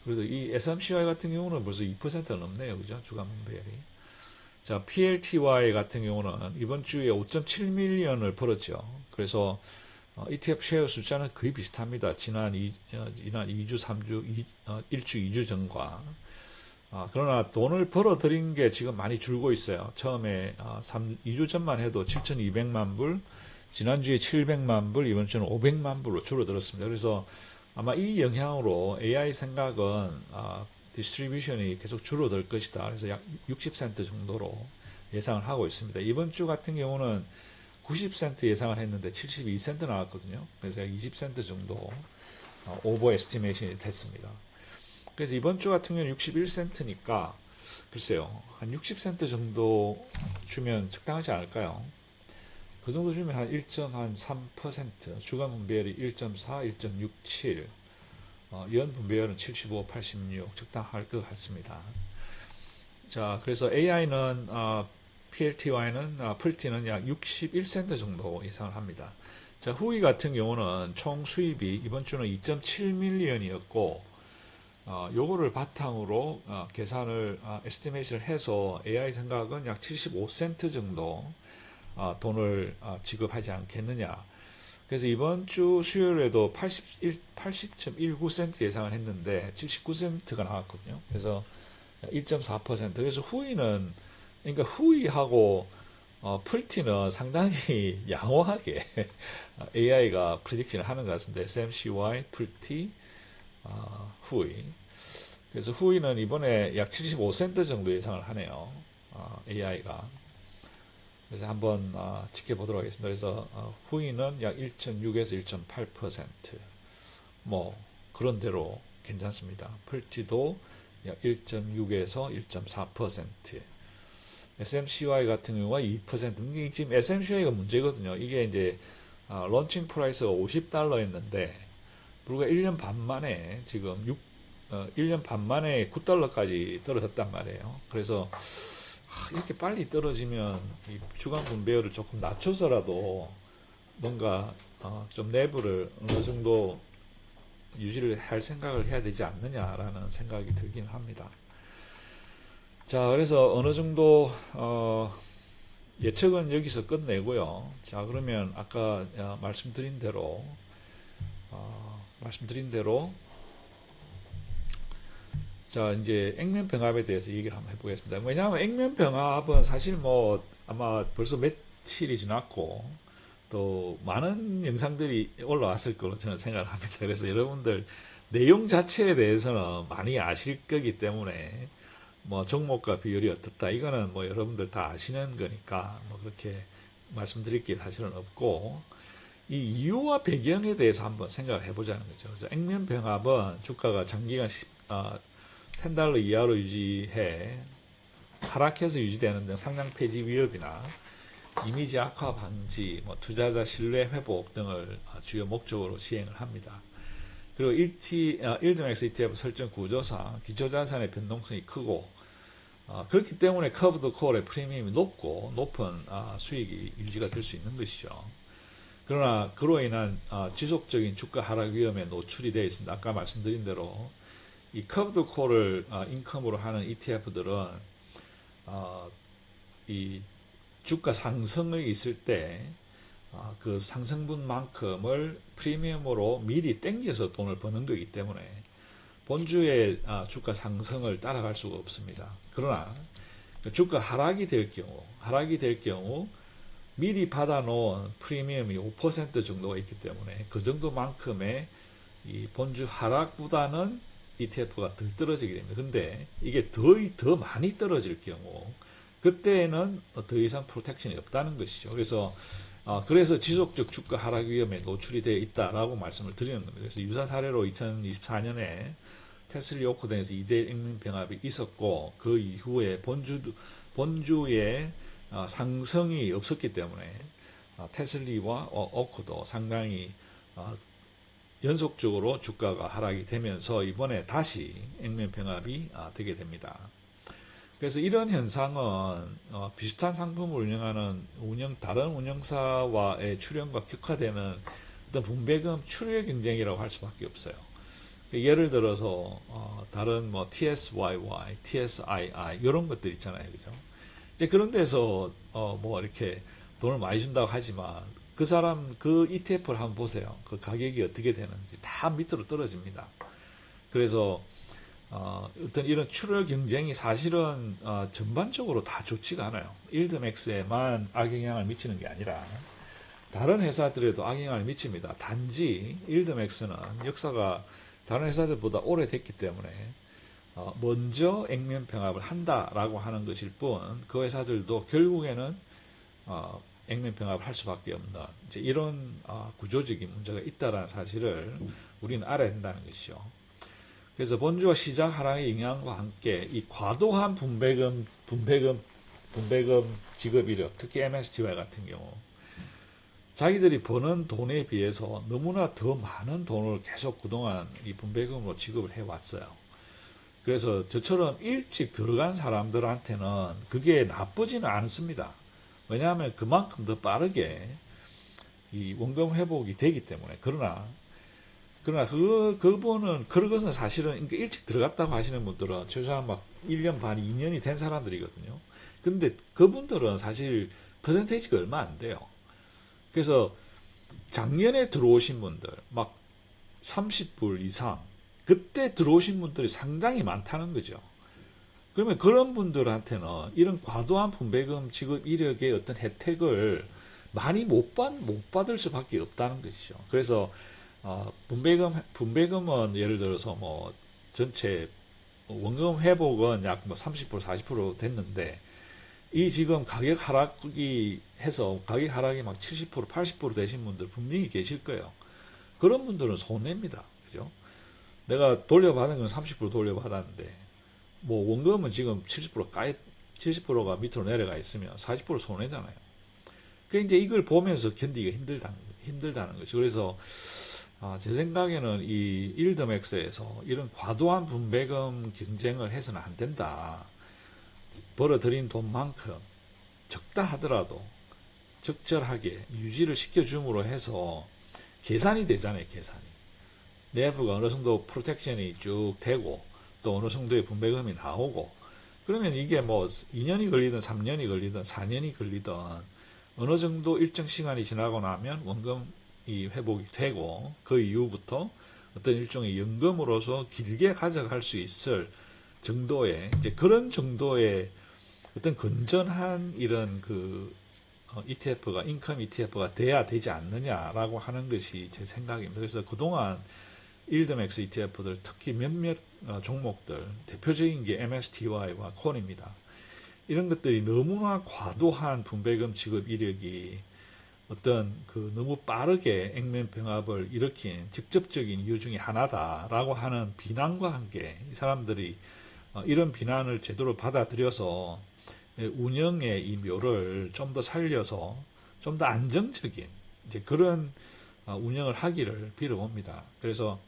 그래도 이 SMCY 같은 경우는 벌써 2%가 넘네요. 그죠? 주간 분배율이. 자, PLTY 같은 경우는 이번 주에 5.7밀리언을 벌었죠. 그래서 ETF 쉐어 숫자는 거의 비슷합니다. 지난 2주, 3주, 1주, 2주 전과. 그러나 돈을 벌어들인 게 지금 많이 줄고 있어요. 처음에 2주 전만 해도 7,200만 불, 지난주에 700만 불, 이번 주는 500만 불로 줄어들었습니다. 그래서 아마 이 영향으로 AI 생각은 디스트리뷰션이 계속 줄어들 것이다. 그래서 약 60센트 정도로 예상을 하고 있습니다. 이번 주 같은 경우는 90센트 예상을 했는데 72센트 나왔거든요. 그래서 약 20센트 정도 오버 에스티메이션이 됐습니다. 그래서 이번 주 같은 경우는 61센트니까 글쎄요. 한 60센트 정도 주면 적당하지 않을까요? 그 정도 주면 한 1.3%, 주간 분배율이 1.4, 1.67, 연 분배율은 75, 86 적당할 것 같습니다. 자, 그래서 AI는 PLTY는 풀티는 약 61센트 정도 예상을 합니다. 자, 후이 같은 경우는 총 수입이 이번 주는 2.7밀리언이었고 요거를 바탕으로 계산을 에스티메이션을 해서 AI 생각은 약 75센트 정도 돈을 지급하지 않겠느냐. 그래서 이번 주 수요일에도 80.19센트 예상을 했는데 79센트가 나왔거든요. 그래서 1.4%. 그래서 후이는 그러니까 후이하고 풀티는 상당히 양호하게 AI가 프리딕션을 하는 것 같습니다. SMCY, 풀티, 후이. 그래서 후이는 이번에 약 75센트 정도 예상을 하네요. AI가. 그래서 한번 지켜보도록 하겠습니다. 그래서 후이는 약 1.6에서 1.8%. 뭐 그런 대로 괜찮습니다. 풀티도 약 1.6에서 1.4%. SMCY 같은 경우가 2%. 이게 지금 SMCY가 문제거든요. 이게 이제 런칭 프라이스가 $50였는데 불과 1년 반 만에 지금 1년 반 만에 $9까지 떨어졌단 말이에요. 그래서 이렇게 빨리 떨어지면 이 주간 분배율을 조금 낮춰서라도 뭔가 좀 내부를 어느 정도 유지를 할 생각을 해야 되지 않느냐라는 생각이 들긴 합니다. 자, 그래서 어느 정도 예측은 여기서 끝내고요. 자, 그러면 아까 말씀드린 대로 자, 이제 액면병합에 대해서 얘기를 한번 해보겠습니다. 왜냐하면 액면병합은 사실 뭐 아마 벌써 며칠이 지났고 또 많은 영상들이 올라왔을 거로 저는 생각을 합니다. 그래서 여러분들 내용 자체에 대해서는 많이 아실 거기 때문에 뭐 종목과 비율이 어떻다 이거는 뭐 여러분들 다 아시는 거니까 뭐 그렇게 말씀드릴 게 사실은 없고 이 이유와 배경에 대해서 한번 생각을 해보자는 거죠. 그래서 액면병합은 주가가 장기간 10달러 이하로 유지해 하락해서 유지되는 등 상장 폐지 위협이나 이미지 악화 방지, 뭐 투자자 신뢰 회복 등을 주요 목적으로 시행을 합니다. 그리고 1.X ETF 설정 구조상 기초자산의 변동성이 크고 그렇기 때문에 커브드 콜의 프리미엄이 높은 수익이 유지가 될 수 있는 것이죠. 그러나 그로 인한 지속적인 주가 하락 위험에 노출이 되어 있습니다. 아까 말씀드린 대로 이 커브드 콜을 인컴으로 하는 ETF들은 이 주가 상승이 있을 때 그 상승분만큼을 프리미엄으로 미리 땡겨서 돈을 버는 거기 때문에 본주의 주가 상승을 따라갈 수가 없습니다. 그러나 주가 하락이 될 경우 미리 받아놓은 프리미엄이 5% 정도가 있기 때문에 그 정도만큼의 이 본주 하락보다는 ETF가 덜 떨어지게 됩니다. 근데 이게 더 많이 떨어질 경우 그때는 더 이상 프로텍션이 없다는 것이죠. 그래서 지속적 주가 하락 위험에 노출이 되어 있다라고 말씀을 드리는 겁니다. 그래서 유사 사례로 2024년에 테슬리 오코덴에서 2대 액면병합이 있었고 그 이후에 본주의 상승이 없었기 때문에 테슬리와 오코도 상당히 연속적으로 주가가 하락이 되면서 이번에 다시 액면병합이 되게 됩니다. 그래서 이런 현상은 비슷한 상품을 운영하는 다른 운영사와의 출연과 격화되는 어떤 분배금 출혈 경쟁이라고 할 수밖에 없어요. 예를 들어서 다른 뭐 TSYY, TSII 이런 것들 있잖아요, 그죠? 이제 그런 데서 뭐 이렇게 돈을 많이 준다고 하지만 그 사람 그 ETF를 한번 보세요. 그 가격이 어떻게 되는지 다 밑으로 떨어집니다. 그래서 어떤 이런 출혈 경쟁이 사실은 전반적으로 다 좋지가 않아요. 일드맥스에만 악영향을 미치는 게 아니라 다른 회사들에도 악영향을 미칩니다. 단지 일드맥스는 역사가 다른 회사들보다 오래됐기 때문에 먼저 액면병합을 한다라고 하는 것일 뿐 그 회사들도 결국에는 액면병합을 할 수밖에 없는 이제 이런 구조적인 문제가 있다는 사실을 우리는 알아야 된다는 것이죠. 그래서 본주와 시장 하락의 영향과 함께 이 과도한 분배금 지급 이력, 특히 MSTY 같은 경우 자기들이 버는 돈에 비해서 너무나 더 많은 돈을 계속 그동안 이 분배금으로 지급을 해왔어요. 그래서 저처럼 일찍 들어간 사람들한테는 그게 나쁘지는 않습니다. 왜냐하면 그만큼 더 빠르게 이 원금 회복이 되기 때문에. 그러나 그것은 사실은 일찍 들어갔다고 하시는 분들은 최소한 막 1년 반, 2년이 된 사람들이거든요. 근데 그분들은 사실 퍼센테이지가 얼마 안 돼요. 그래서 작년에 들어오신 분들, 막 30불 이상, 그때 들어오신 분들이 상당히 많다는 거죠. 그러면 그런 분들한테는 이런 과도한 분배금 지급 이력의 어떤 혜택을 많이 못 받을 수밖에 없다는 것이죠. 그래서 분배금은 예를 들어서 뭐 전체 원금 회복은 약 뭐 30% 40% 됐는데 이 지금 가격 하락이 막 70% 80% 되신 분들 분명히 계실 거예요. 그런 분들은 손해입니다. 그죠? 내가 돌려받은 건 30% 돌려받았는데 뭐 원금은 지금 70%가 밑으로 내려가 있으면 40% 손해잖아요. 그 이제 이걸 보면서 견디기가 힘들다는 거죠. 그래서 제 생각에는 이 일드맥스에서 이런 과도한 분배금 경쟁을 해서는 안 된다. 벌어들인 돈만큼 적다 하더라도 적절하게 유지를 시켜줌으로 해서 계산이 되잖아요, 계산이. 내부가 어느 정도 프로텍션이 쭉 되고 또 어느 정도의 분배금이 나오고 그러면 이게 뭐 2년이 걸리든 3년이 걸리든 4년이 걸리든 어느 정도 일정 시간이 지나고 나면 원금이 회복이 되고 그 이후부터 어떤 일종의 연금으로서 길게 가져갈 수 있을 정도의 이제 그런 정도의 어떤 건전한 이런 그 ETF가 인컴 ETF가 돼야 되지 않느냐라고 하는 것이 제 생각입니다. 그래서 그동안 일드맥스 ETF들 특히 몇몇 종목들 대표적인 게 MSTY와 콘입니다. 이런 것들이 너무나 과도한 분배금 지급 이력이 어떤 그 너무 빠르게 액면 병합을 일으킨 직접적인 이유 중에 하나다라고 하는 비난과 함께 이 사람들이 이런 비난을 제대로 받아들여서 운영의 이 묘를 좀 더 살려서 좀 더 안정적인 이제 그런 운영을 하기를 빌어봅니다. 그래서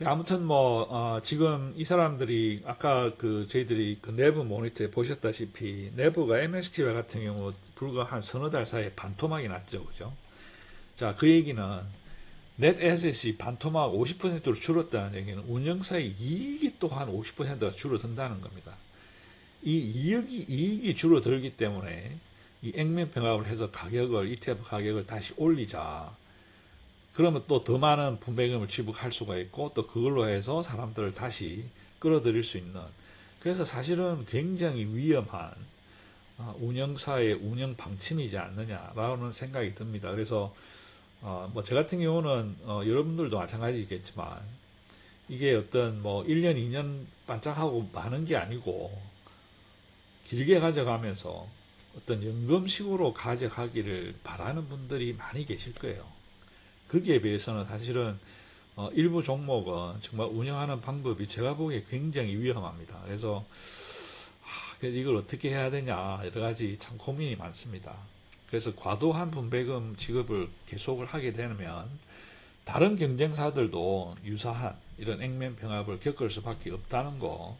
아무튼 뭐 지금 이 사람들이 아까 그 저희들이 그 내부 모니터에 보셨다시피 내부가 MSTI 같은 경우 불과 한 서너 달 사이에 반토막이 났죠, 그죠? 자, 그 얘기는 넷 에셋이 반토막 50%로 줄었다는 얘기는 운영사의 이익이 또 한 50%가 줄어든다는 겁니다. 이 이익이 줄어들기 때문에 이 액면 병합을 해서 가격을 ETF 가격을 다시 올리자. 그러면 또 더 많은 분배금을 지불할 수가 있고 또 그걸로 해서 사람들을 다시 끌어들일 수 있는 그래서 사실은 굉장히 위험한 운영사의 운영 방침이지 않느냐라는 생각이 듭니다. 그래서 뭐 저 같은 경우는 여러분들도 마찬가지겠지만 이게 어떤 뭐 1년, 2년 반짝하고 많은 게 아니고 길게 가져가면서 어떤 연금식으로 가져가기를 바라는 분들이 많이 계실 거예요. 거기에 비해서는 사실은 일부 종목은 정말 운영하는 방법이 제가 보기에 굉장히 위험합니다. 그래서 이걸 어떻게 해야 되냐 여러 가지 참 고민이 많습니다. 그래서 과도한 분배금 지급을 계속을 하게 되면 다른 경쟁사들도 유사한 이런 액면 병합을 겪을 수밖에 없다는 거.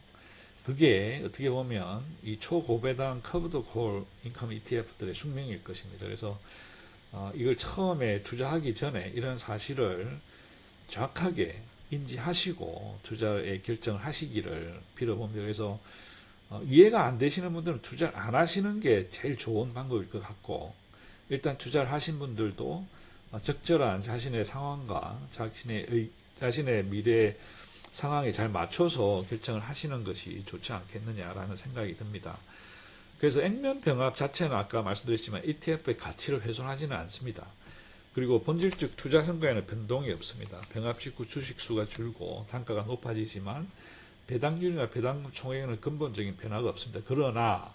그게 어떻게 보면 이 초고배당 커브드 콜 인컴 ETF들의 숙명일 것입니다. 그래서 이걸 처음에 투자하기 전에 이런 사실을 정확하게 인지하시고 투자의 결정을 하시기를 빌어봅니다. 그래서 이해가 안 되시는 분들은 투자를 안 하시는 게 제일 좋은 방법일 것 같고 일단 투자를 하신 분들도 적절한 자신의 상황과 자신의 미래 상황에 잘 맞춰서 결정을 하시는 것이 좋지 않겠느냐라는 생각이 듭니다. 그래서 액면 병합 자체는 아까 말씀드렸지만 ETF의 가치를 훼손하지는 않습니다. 그리고 본질적 투자 성과에는 변동이 없습니다. 병합 직후 주식 수가 줄고 단가가 높아지지만 배당률이나 배당금 총액에는 근본적인 변화가 없습니다. 그러나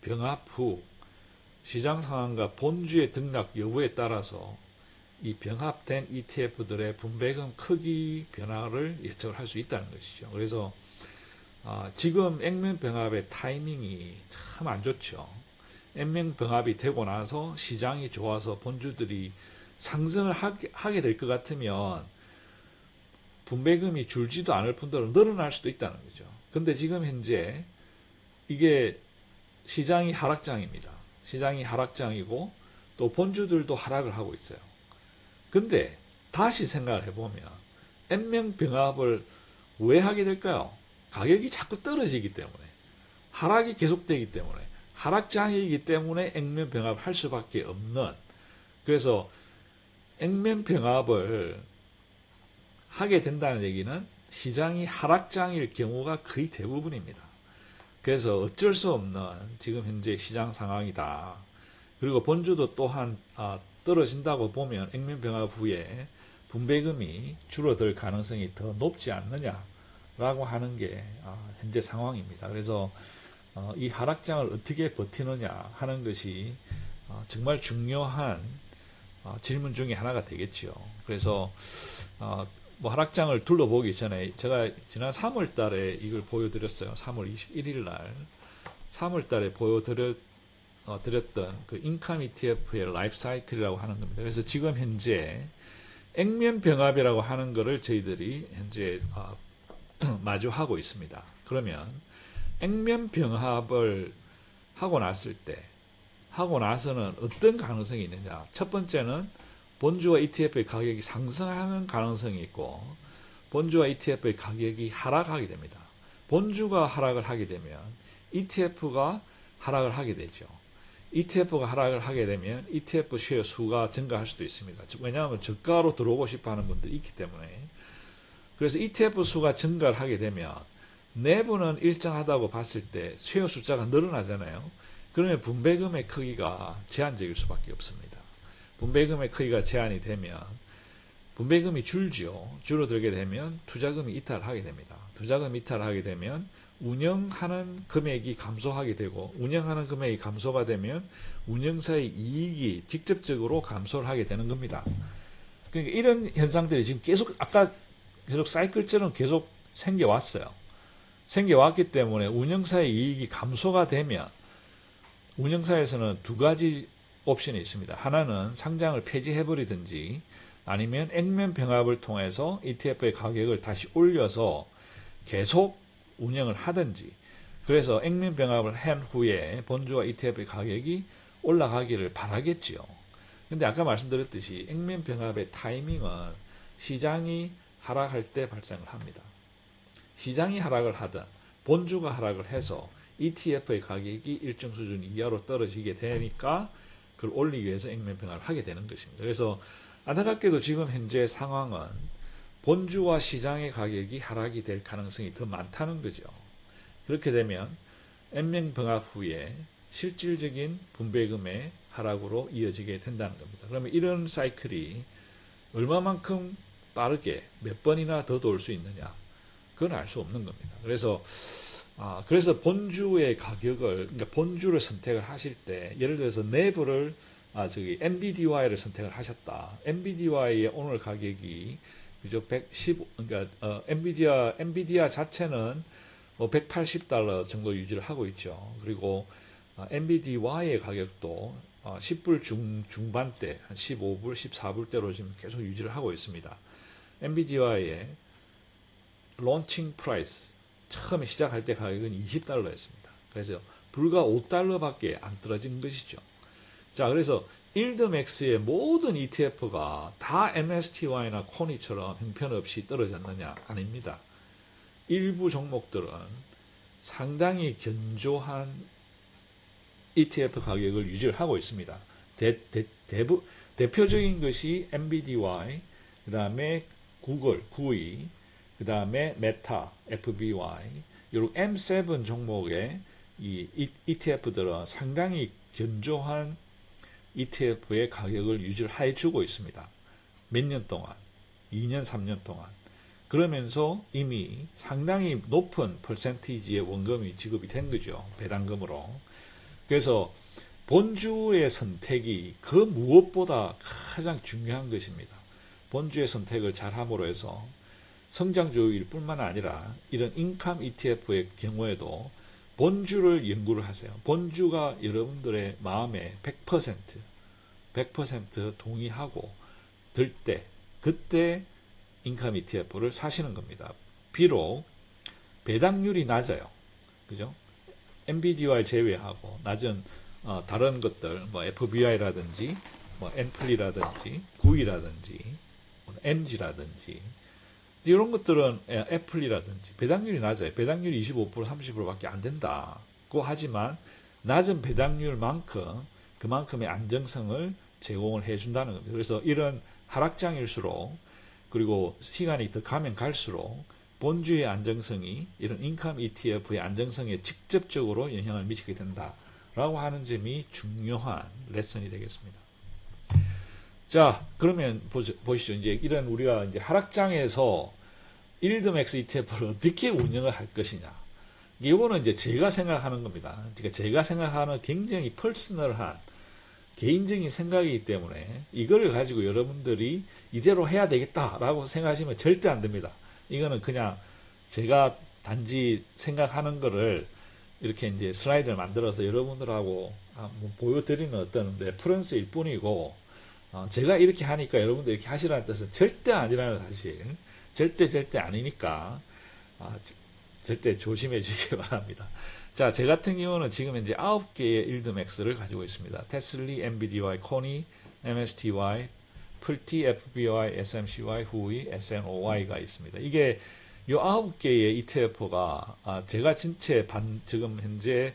병합 후 시장 상황과 본주의 등락 여부에 따라서 이 병합된 ETF들의 분배금 크기 변화를 예측을 할 수 있다는 것이죠. 그래서 지금 액면 병합의 타이밍이 참 안 좋죠. 액면 병합이 되고 나서 시장이 좋아서 본주들이 상승을 하게 될 것 같으면 분배금이 줄지도 않을 뿐더러 늘어날 수도 있다는 거죠. 근데 지금 현재 이게 시장이 하락장입니다. 시장이 하락장이고 또 본주들도 하락을 하고 있어요. 근데 다시 생각을 해보면 액면 병합을 왜 하게 될까요? 가격이 자꾸 떨어지기 때문에 하락이 계속되기 때문에 하락장이기 때문에 액면 병합을 할 수밖에 없는 그래서 액면 병합을 하게 된다는 얘기는 시장이 하락장일 경우가 거의 대부분입니다. 그래서 어쩔 수 없는 지금 현재 시장 상황이다. 그리고 본주도 또한 떨어진다고 보면 액면 병합 후에 분배금이 줄어들 가능성이 더 높지 않느냐라고 하는 게 현재 상황입니다. 그래서 이 하락장을 어떻게 버티느냐 하는 것이 정말 중요한 질문 중에 하나가 되겠죠. 그래서 뭐 하락장을 둘러보기 전에 제가 지난 3월 달에 이걸 보여드렸어요. 3월 21일 날 3월 달에 드렸던 그 인컴 ETF의 라이프 사이클이라고 하는 겁니다. 그래서 지금 현재 액면 병합이라고 하는 거를 저희들이 현재 마주하고 있습니다. 그러면 액면 병합을 하고 나서는 어떤 가능성이 있느냐? 첫 번째는 본주와 ETF의 가격이 상승하는 가능성이 있고 본주와 ETF의 가격이 하락하게 됩니다. 본주가 하락을 하게 되면 ETF가 하락을 하게 되죠. ETF가 하락을 하게 되면 ETF 쉐어 수가 증가할 수도 있습니다. 왜냐하면 저가로 들어오고 싶어 하는 분들이 있기 때문에. 그래서 ETF 수가 증가를 하게 되면 내부는 일정하다고 봤을 때 쉐어 숫자가 늘어나잖아요. 그러면 분배금의 크기가 제한적일 수밖에 없습니다. 분배금의 크기가 제한이 되면 분배금이 줄죠. 줄어들게 되면 투자금이 이탈하게 됩니다. 투자금 이탈하게 되면 운영하는 금액이 감소하게 되고, 운영하는 금액이 감소가 되면 운영사의 이익이 직접적으로 감소를 하게 되는 겁니다. 그러니까 이런 현상들이 지금 계속 아까 계속 사이클처럼 계속 생겨왔어요. 생겨왔기 때문에 운영사의 이익이 감소가 되면 운영사에서는 두 가지 옵션이 있습니다. 하나는 상장을 폐지해버리든지 아니면 액면 병합을 통해서 ETF의 가격을 다시 올려서 계속 운영을 하든지, 그래서 액면 병합을 한 후에 본주와 ETF의 가격이 올라가기를 바라겠지요. 근데 아까 말씀드렸듯이 액면 병합의 타이밍은 시장이 하락할 때 발생을 합니다. 시장이 하락을 하든 본주가 하락을 해서 ETF의 가격이 일정 수준 이하로 떨어지게 되니까 그걸 올리기 위해서 액면 병합을 하게 되는 것입니다. 그래서 안타깝게도 지금 현재 상황은 본주와 시장의 가격이 하락이 될 가능성이 더 많다는 거죠. 그렇게 되면 액면 병합 후에 실질적인 분배금의 하락으로 이어지게 된다는 겁니다. 그러면 이런 사이클이 얼마만큼 빠르게 몇 번이나 더 돌 수 있느냐, 그건 알 수 없는 겁니다. 그래서 본주의 가격을, 그러니까 본주를 선택을 하실 때, 예를 들어서 내부를 NVDY를 선택을 하셨다. NVDY의 오늘 가격이 그죠? 115, 그러니까 엔비디아 자체는 뭐 $180 정도 유지를 하고 있죠. 그리고 NVDY의 가격도 10불 중반대, 한 15불, 14불대로 지금 계속 유지를 하고 있습니다. NVDA의 론칭 프라이스, 처음에 시작할 때 가격은 $20였습니다. 그래서 불과 $5밖에 안 떨어진 것이죠. 자, 그래서 일드맥스의 모든 ETF가 다 MSTY나 코니처럼 형편없이 떨어졌느냐? 아닙니다. 일부 종목들은 상당히 견조한 ETF 가격을 유지를 하고 있습니다. 대표적인 것이 MBDY, 그 다음에 구글, 구이, 그 다음에 메타, FBY, 이런 M7 종목의 이 ETF들은 상당히 견조한 ETF의 가격을 유지를 해주고 있습니다. 몇 년 동안, 2년, 3년 동안. 그러면서 이미 상당히 높은 퍼센티지의 원금이 지급이 된 거죠. 배당금으로. 그래서 본주의 선택이 그 무엇보다 가장 중요한 것입니다. 본주의 선택을 잘 함으로 해서 성장주일 뿐만 아니라 이런 인컴 ETF의 경우에도 본주를 연구를 하세요. 본주가 여러분들의 마음에 100% 동의하고 들 때, 그때 인컴 ETF를 사시는 겁니다. 비록 배당률이 낮아요. 그죠? MBDY 제외하고 낮은 다른 것들, 뭐 FBI라든지, 뭐 엔플리라든지, 구이라든지, NG라든지, 이런 것들은 애플이라든지 배당률이 낮아요. 배당률이 25%, 30%밖에 안 된다고 하지만 낮은 배당률만큼 그만큼의 안정성을 제공을 해준다는 겁니다. 그래서 이런 하락장일수록, 그리고 시간이 더 가면 갈수록 본주의 안정성이 이런 인컴 ETF의 안정성에 직접적으로 영향을 미치게 된다라고 하는 점이 중요한 레슨이 되겠습니다. 자, 그러면 보시죠. 이제 이런 우리가 이제 하락장에서 일드맥스 ETF를 어떻게 운영을 할 것이냐. 이거는 이제 제가 생각하는 겁니다. 그러니까 제가 생각하는 굉장히 퍼스널한 개인적인 생각이기 때문에 이거를 가지고 여러분들이 이대로 해야 되겠다라고 생각하시면 절대 안 됩니다. 이거는 그냥 제가 단지 생각하는 거를 이렇게 이제 슬라이드를 만들어서 여러분들하고 보여드리는 어떤 레퍼런스일 뿐이고, 제가 이렇게 하니까 여러분들 이렇게 하시라는 뜻은 절대 아니라는 사실, 절대 아니니까 절대 조심해 주시기 바랍니다. 자, 제 같은 경우는 지금 현재 9개의 일드맥스를 가지고 있습니다. 테슬리, MBDY, 코니, MSTY, 풀티, FBY, SMCY, 후이, SNOY가 있습니다. 이게 요 9개의 ETF가 제가 지금 현재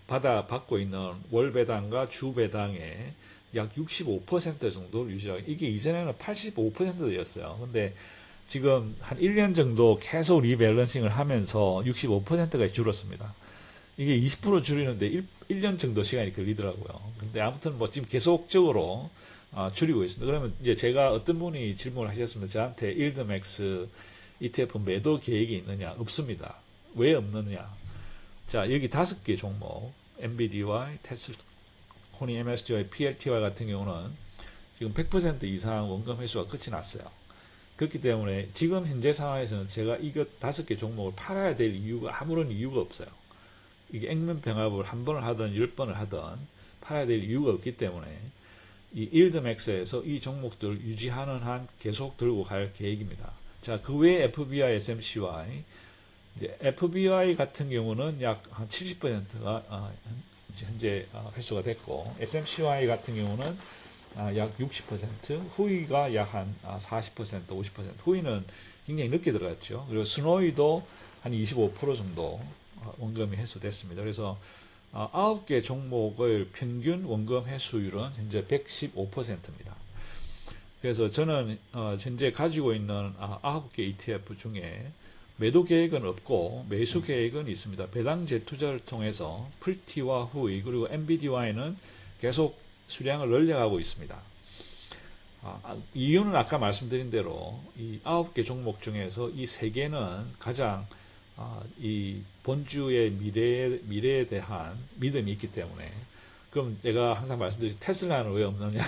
받고 있는 월 배당과 주 배당의 약 65% 정도를 유지하고, 이게 이전에는 85%였어요. 근데 지금 한 1년 정도 계속 리밸런싱을 하면서 65%가 줄었습니다. 이게 20% 줄이는데 1년 정도 시간이 걸리더라고요. 근데 아무튼 뭐 지금 계속적으로 줄이고 있습니다. 그러면 이제 제가 어떤 분이 질문을 하셨습니다. 저한테 일드맥스 ETF 매도 계획이 있느냐? 없습니다. 왜 없느냐? 자, 여기 5개 종목, NVDY, 테슬라, 코니 MSTY, PLTY 같은 경우는 지금 100% 이상 원금 회수가 끝이 났어요. 그렇기 때문에 지금 현재 상황에서는 제가 이거 5개 종목을 팔아야 될 이유가 아무런 이유가 없어요. 이게 액면 병합을 한 번을 하든 10번을 하든 팔아야 될 이유가 없기 때문에 이 일드맥스에서 이 종목들을 유지하는 한 계속 들고 갈 계획입니다. 자, 그 외에 FBI, SMCY, 이제 FBI 같은 경우는 약 한 70%가 현재 회수가 됐고, SMCY 같은 경우는 약 60%, 후위가 약 한 40%, 50%, 후위는 굉장히 늦게 들어갔죠. 그리고 스노이도 한 25% 정도 원금이 회수됐습니다. 그래서 9개 종목의 평균 원금 회수율은 현재 115%입니다. 그래서 저는 현재 가지고 있는 9개 ETF 중에 매도 계획은 없고 매수 계획은 있습니다. 배당 재투자를 통해서 풀티와 후위 그리고 NVDY는 계속 수량을 늘려가고 있습니다. 이유는 아까 말씀드린 대로 이 9개 종목 중에서 이 3개는 가장 이 본주의 미래에 대한 믿음이 있기 때문에. 그럼 제가 항상 말씀드린 테슬라는 왜 없느냐?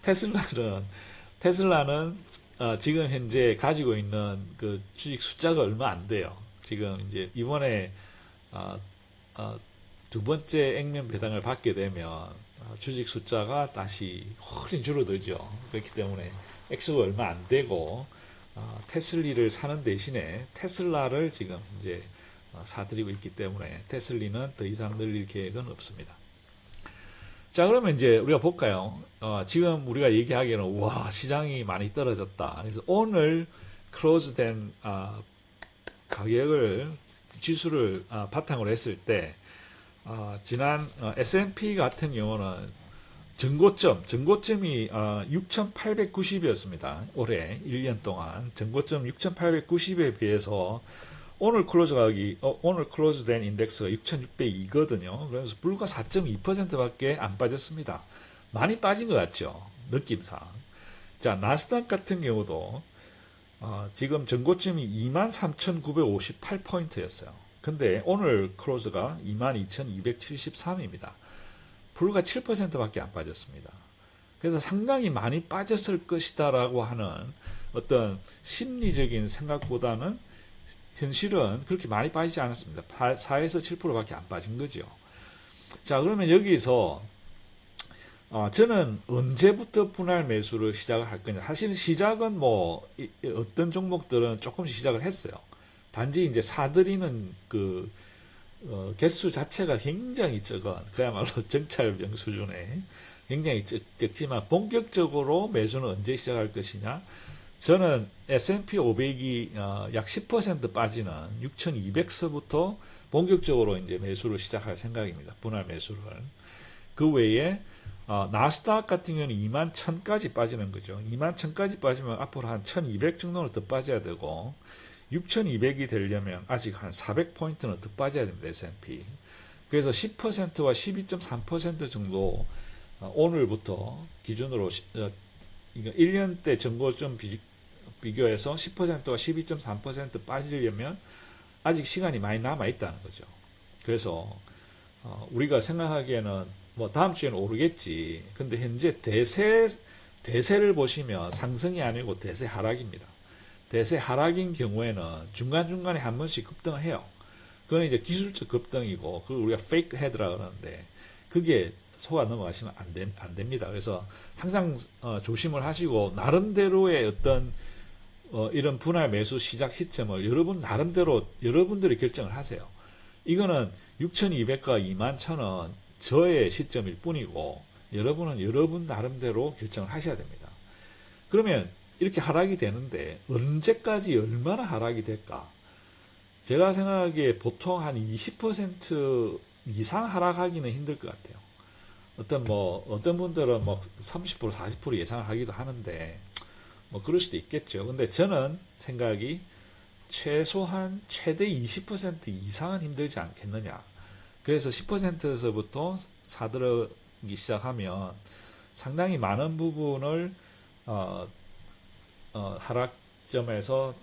테슬라는 지금 현재 가지고 있는 그 주식 숫자가 얼마 안 돼요. 지금 이제 이번에 두 번째 액면 배당을 받게 되면 주식 숫자가 다시 훨씬 줄어들죠. 그렇기 때문에 액수가 얼마 안 되고 테슬리를 사는 대신에 테슬라를 지금 현재 사들이고 있기 때문에 테슬리는 더 이상 늘릴 계획은 없습니다. 자, 그러면 이제 우리가 볼까요? 지금 우리가 얘기하기에는 와, 시장이 많이 떨어졌다. 그래서 오늘 클로즈된 가격을 지수를 바탕으로 했을 때 지난 S&P 같은 경우는 전고점이 6,890이었습니다. 올해 1년 동안 전고점 6,890에 비해서 오늘 클로즈된 인덱스가 6,602거든요. 그래서 불과 4.2%밖에 안 빠졌습니다. 많이 빠진 것 같죠? 느낌상. 자, 나스닥 같은 경우도 지금 전고점이 23,958포인트였어요. 근데 오늘 클로즈가 22,273입니다. 불과 7%밖에 안 빠졌습니다. 그래서 상당히 많이 빠졌을 것이다라고 하는 어떤 심리적인 생각보다는 현실은 그렇게 많이 빠지지 않았습니다. 4에서 7%밖에 안 빠진 거죠. 자, 그러면 여기서 저는 언제부터 분할 매수를 시작을 할 거냐. 사실은 시작은 뭐 어떤 종목들은 조금씩 시작을 했어요. 단지 이제 사들이는 그 개수 자체가 굉장히 적은, 그야말로 정찰병 수준의 굉장히 적지만 본격적으로 매수는 언제 시작할 것이냐. 저는 S&P 500이 약 10% 빠지는 6,200서부터 본격적으로 이제 매수를 시작할 생각입니다. 분할 매수를. 그 외에 나스닥 같은 경우는 21,000까지 빠지는 거죠. 21,000까지 빠지면 앞으로 한 1,200 정도는 더 빠져야 되고 6,200이 되려면 아직 한 400포인트는 더 빠져야 됩니다. S&P. 그래서 10%와 12.3% 정도 오늘부터 기준으로 1년 때 전고점 비교해서 10%와 12.3% 빠지려면 아직 시간이 많이 남아 있다는 거죠. 그래서 우리가 생각하기에는 뭐 다음 주에는 오르겠지. 근데 현재 대세를 보시면 상승이 아니고 대세 하락입니다. 대세 하락인 경우에는 중간중간에 한 번씩 급등을 해요. 그건 이제 기술적 급등이고, 그걸 우리가 페이크 헤드라 그러는데, 그게 속아 넘어가시면 안 됩니다. 그래서 항상 조심을 하시고, 나름대로의 어떤 이런 분할 매수 시작 시점을 나름대로 여러분들이 결정을 하세요. 이거는 6,200과 21,000은 저의 시점일 뿐이고, 여러분은 여러분 나름대로 결정을 하셔야 됩니다. 그러면 이렇게 하락이 되는데 언제까지 얼마나 하락이 될까? 제가 생각하기에 보통 한 20% 이상 하락하기는 힘들 것 같아요. 어떤 분들은 뭐 30%, 40% 예상을 하기도 하는데, 뭐 그럴 수도 있겠죠. 근데 저는 생각이 최소한 최대 20% 이상은 힘들지 않겠느냐. 그래서 10%에서부터 사들어기 시작하면 상당히 많은 부분을 어, 하락점에서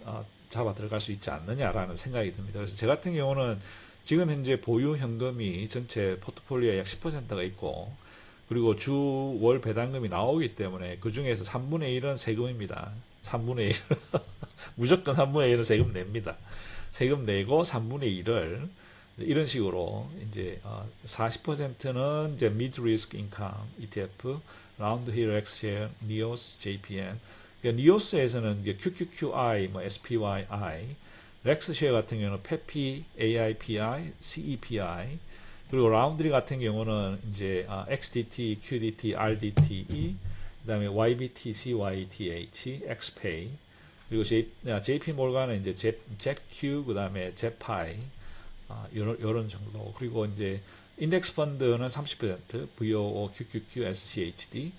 잡아 들어갈 수 있지 않느냐라는 생각이 듭니다. 그래서 제 같은 경우는 지금 현재 보유 현금이 전체 포트폴리오의 약 10%가 있고, 그리고 주 월 배당금이 나오기 때문에 그 중에서 3분의 1은 세금입니다. 3분의 1. 무조건 3분의 1은 세금 냅니다. 세금 내고 3분의 1을 이런 식으로 이제 40%는 이제 mid risk income ETF, 라운드 힐 엑스셰어, 니오스, JPM. 그러니까 니오스에서는 QQQI, 뭐 SPYI, 렉스셰어 같은 경우는 페피, AIPI, CEPI, 그리고 라운드리 같은 경우는 이제 XDT, QDT, RDTE, 그다음에 YBT, CYTH, XPay, 그리고 JP 몰간은 이제 ZQ, 그다음에 ZPI, 요런 정도. 그리고 이제 인덱스 펀드는 30%, VOO, QQQ, SCHD.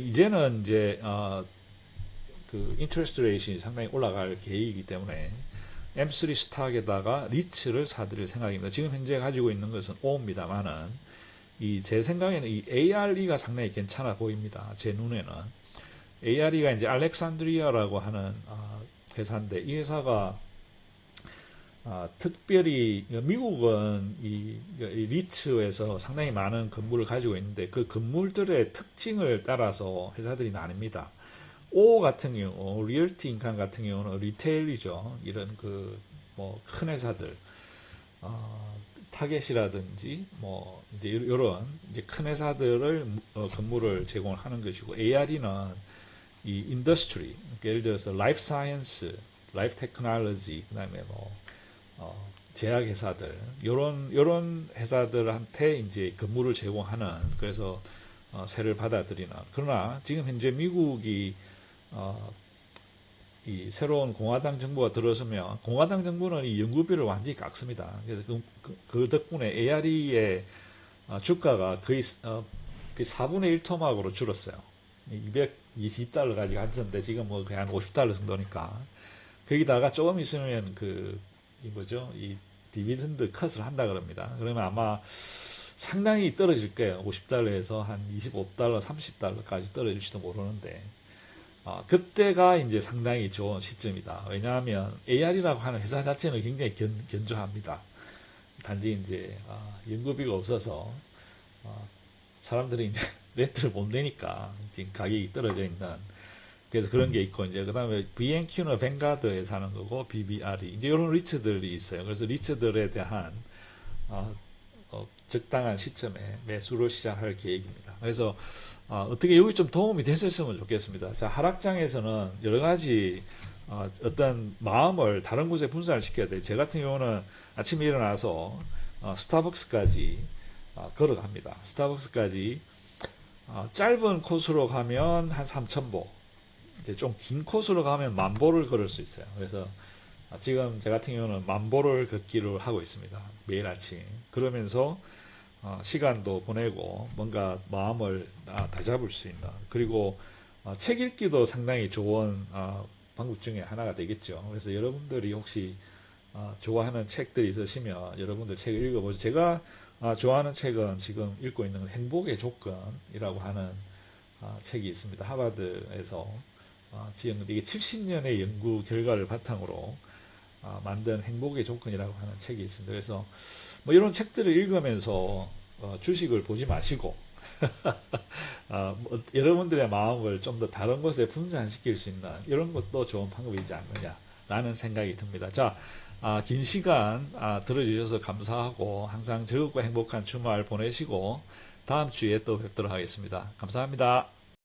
이제는 이제 그 인트레스트 레이트이 상당히 올라갈 계획이기 때문에 M3 스탁에다가 리츠를 사들일 생각입니다. 지금 현재 가지고 있는 것은 O입니다만은 제 생각에는 이 ARE가 상당히 괜찮아 보입니다. 제 눈에는 ARE가 이제 알렉산드리아라고 하는 회사인데, 이 회사가 특별히 미국은 이 리츠에서 상당히 많은 건물을 가지고 있는데 그 건물들의 특징을 따라서 회사들이 나뉩니다. O 같은 경우, 리얼티 인칸 같은 경우는 리테일이죠. 이런 그 뭐 큰 회사들, 타겟이라든지 뭐 이제 이런 이제 큰 회사들을 건물을 제공을 하는 것이고, ARE는 이 인더스트리, 예를 들어서 라이프 사이언스, 라이프 테크놀로지, 그다음에 뭐 제약회사들, 요런 회사들한테 이제 건물을 제공하는, 그래서 세를 받아들이는. 그러나 지금 현재 미국이 이 새로운 공화당 정부가 들어서면 공화당 정부는 이 연구비를 완전히 깎습니다. 그래서 그 덕분에 ARE의 주가가 거의 4분의 1 토막으로 줄었어요. 220달러 가지고 앉았는데 지금 뭐 거의 한 50달러 정도니까. 거기다가 조금 있으면 이 디비던드 컷을 한다 그럽니다. 그러면 아마 상당히 떨어질 거예요. 50달러에서 한 25달러, 30달러까지 떨어질지도 모르는데, 그때가 이제 상당히 좋은 시점이다. 왜냐하면 AR이라고 하는 회사 자체는 굉장히 견조합니다. 단지 이제 연구비가 없어서 사람들이 이제 렌트를 못 내니까 지금 가격이 떨어져 있는, 그래서 그런 게 있고, 이제 그 다음에 BNQ는 뱅가드에 사는 거고, BBR이 이제 이런 리츠들이 있어요. 그래서 리츠들에 대한 적당한 시점에 매수를 시작할 계획입니다. 그래서 어떻게 여기 좀 도움이 됐었으면 좋겠습니다. 자, 하락장에서는 여러 가지 어떤 마음을 다른 곳에 분산을 시켜야 돼요. 제 같은 경우는 아침에 일어나서 스타벅스까지 걸어갑니다. 스타벅스까지 짧은 코스로 가면 한 3,000보, 이제 좀 긴 코스로 가면 10,000보를 걸을 수 있어요. 그래서 지금 제 같은 경우는 10,000보를 걷기를 하고 있습니다. 매일 아침. 그러면서 시간도 보내고 뭔가 마음을 다잡을 수 있는, 그리고 책 읽기도 상당히 좋은 방법 중에 하나가 되겠죠. 그래서 여러분들이 혹시 좋아하는 책들이 있으시면 여러분들 책을 읽어보죠. 제가 좋아하는 책은 지금 읽고 있는 행복의 조건이라고 하는 책이 있습니다. 하버드에서 지었는데 이게 70년의 연구 결과를 바탕으로 만든 행복의 조건이라고 하는 책이 있습니다. 그래서 뭐 이런 책들을 읽으면서 주식을 보지 마시고 여러분들의 마음을 좀 더 다른 곳에 분산시킬 수 있는 이런 것도 좋은 방법이지 않느냐라는 생각이 듭니다. 자, 긴 시간 들어주셔서 감사하고 항상 즐겁고 행복한 주말 보내시고 다음 주에 또 뵙도록 하겠습니다. 감사합니다.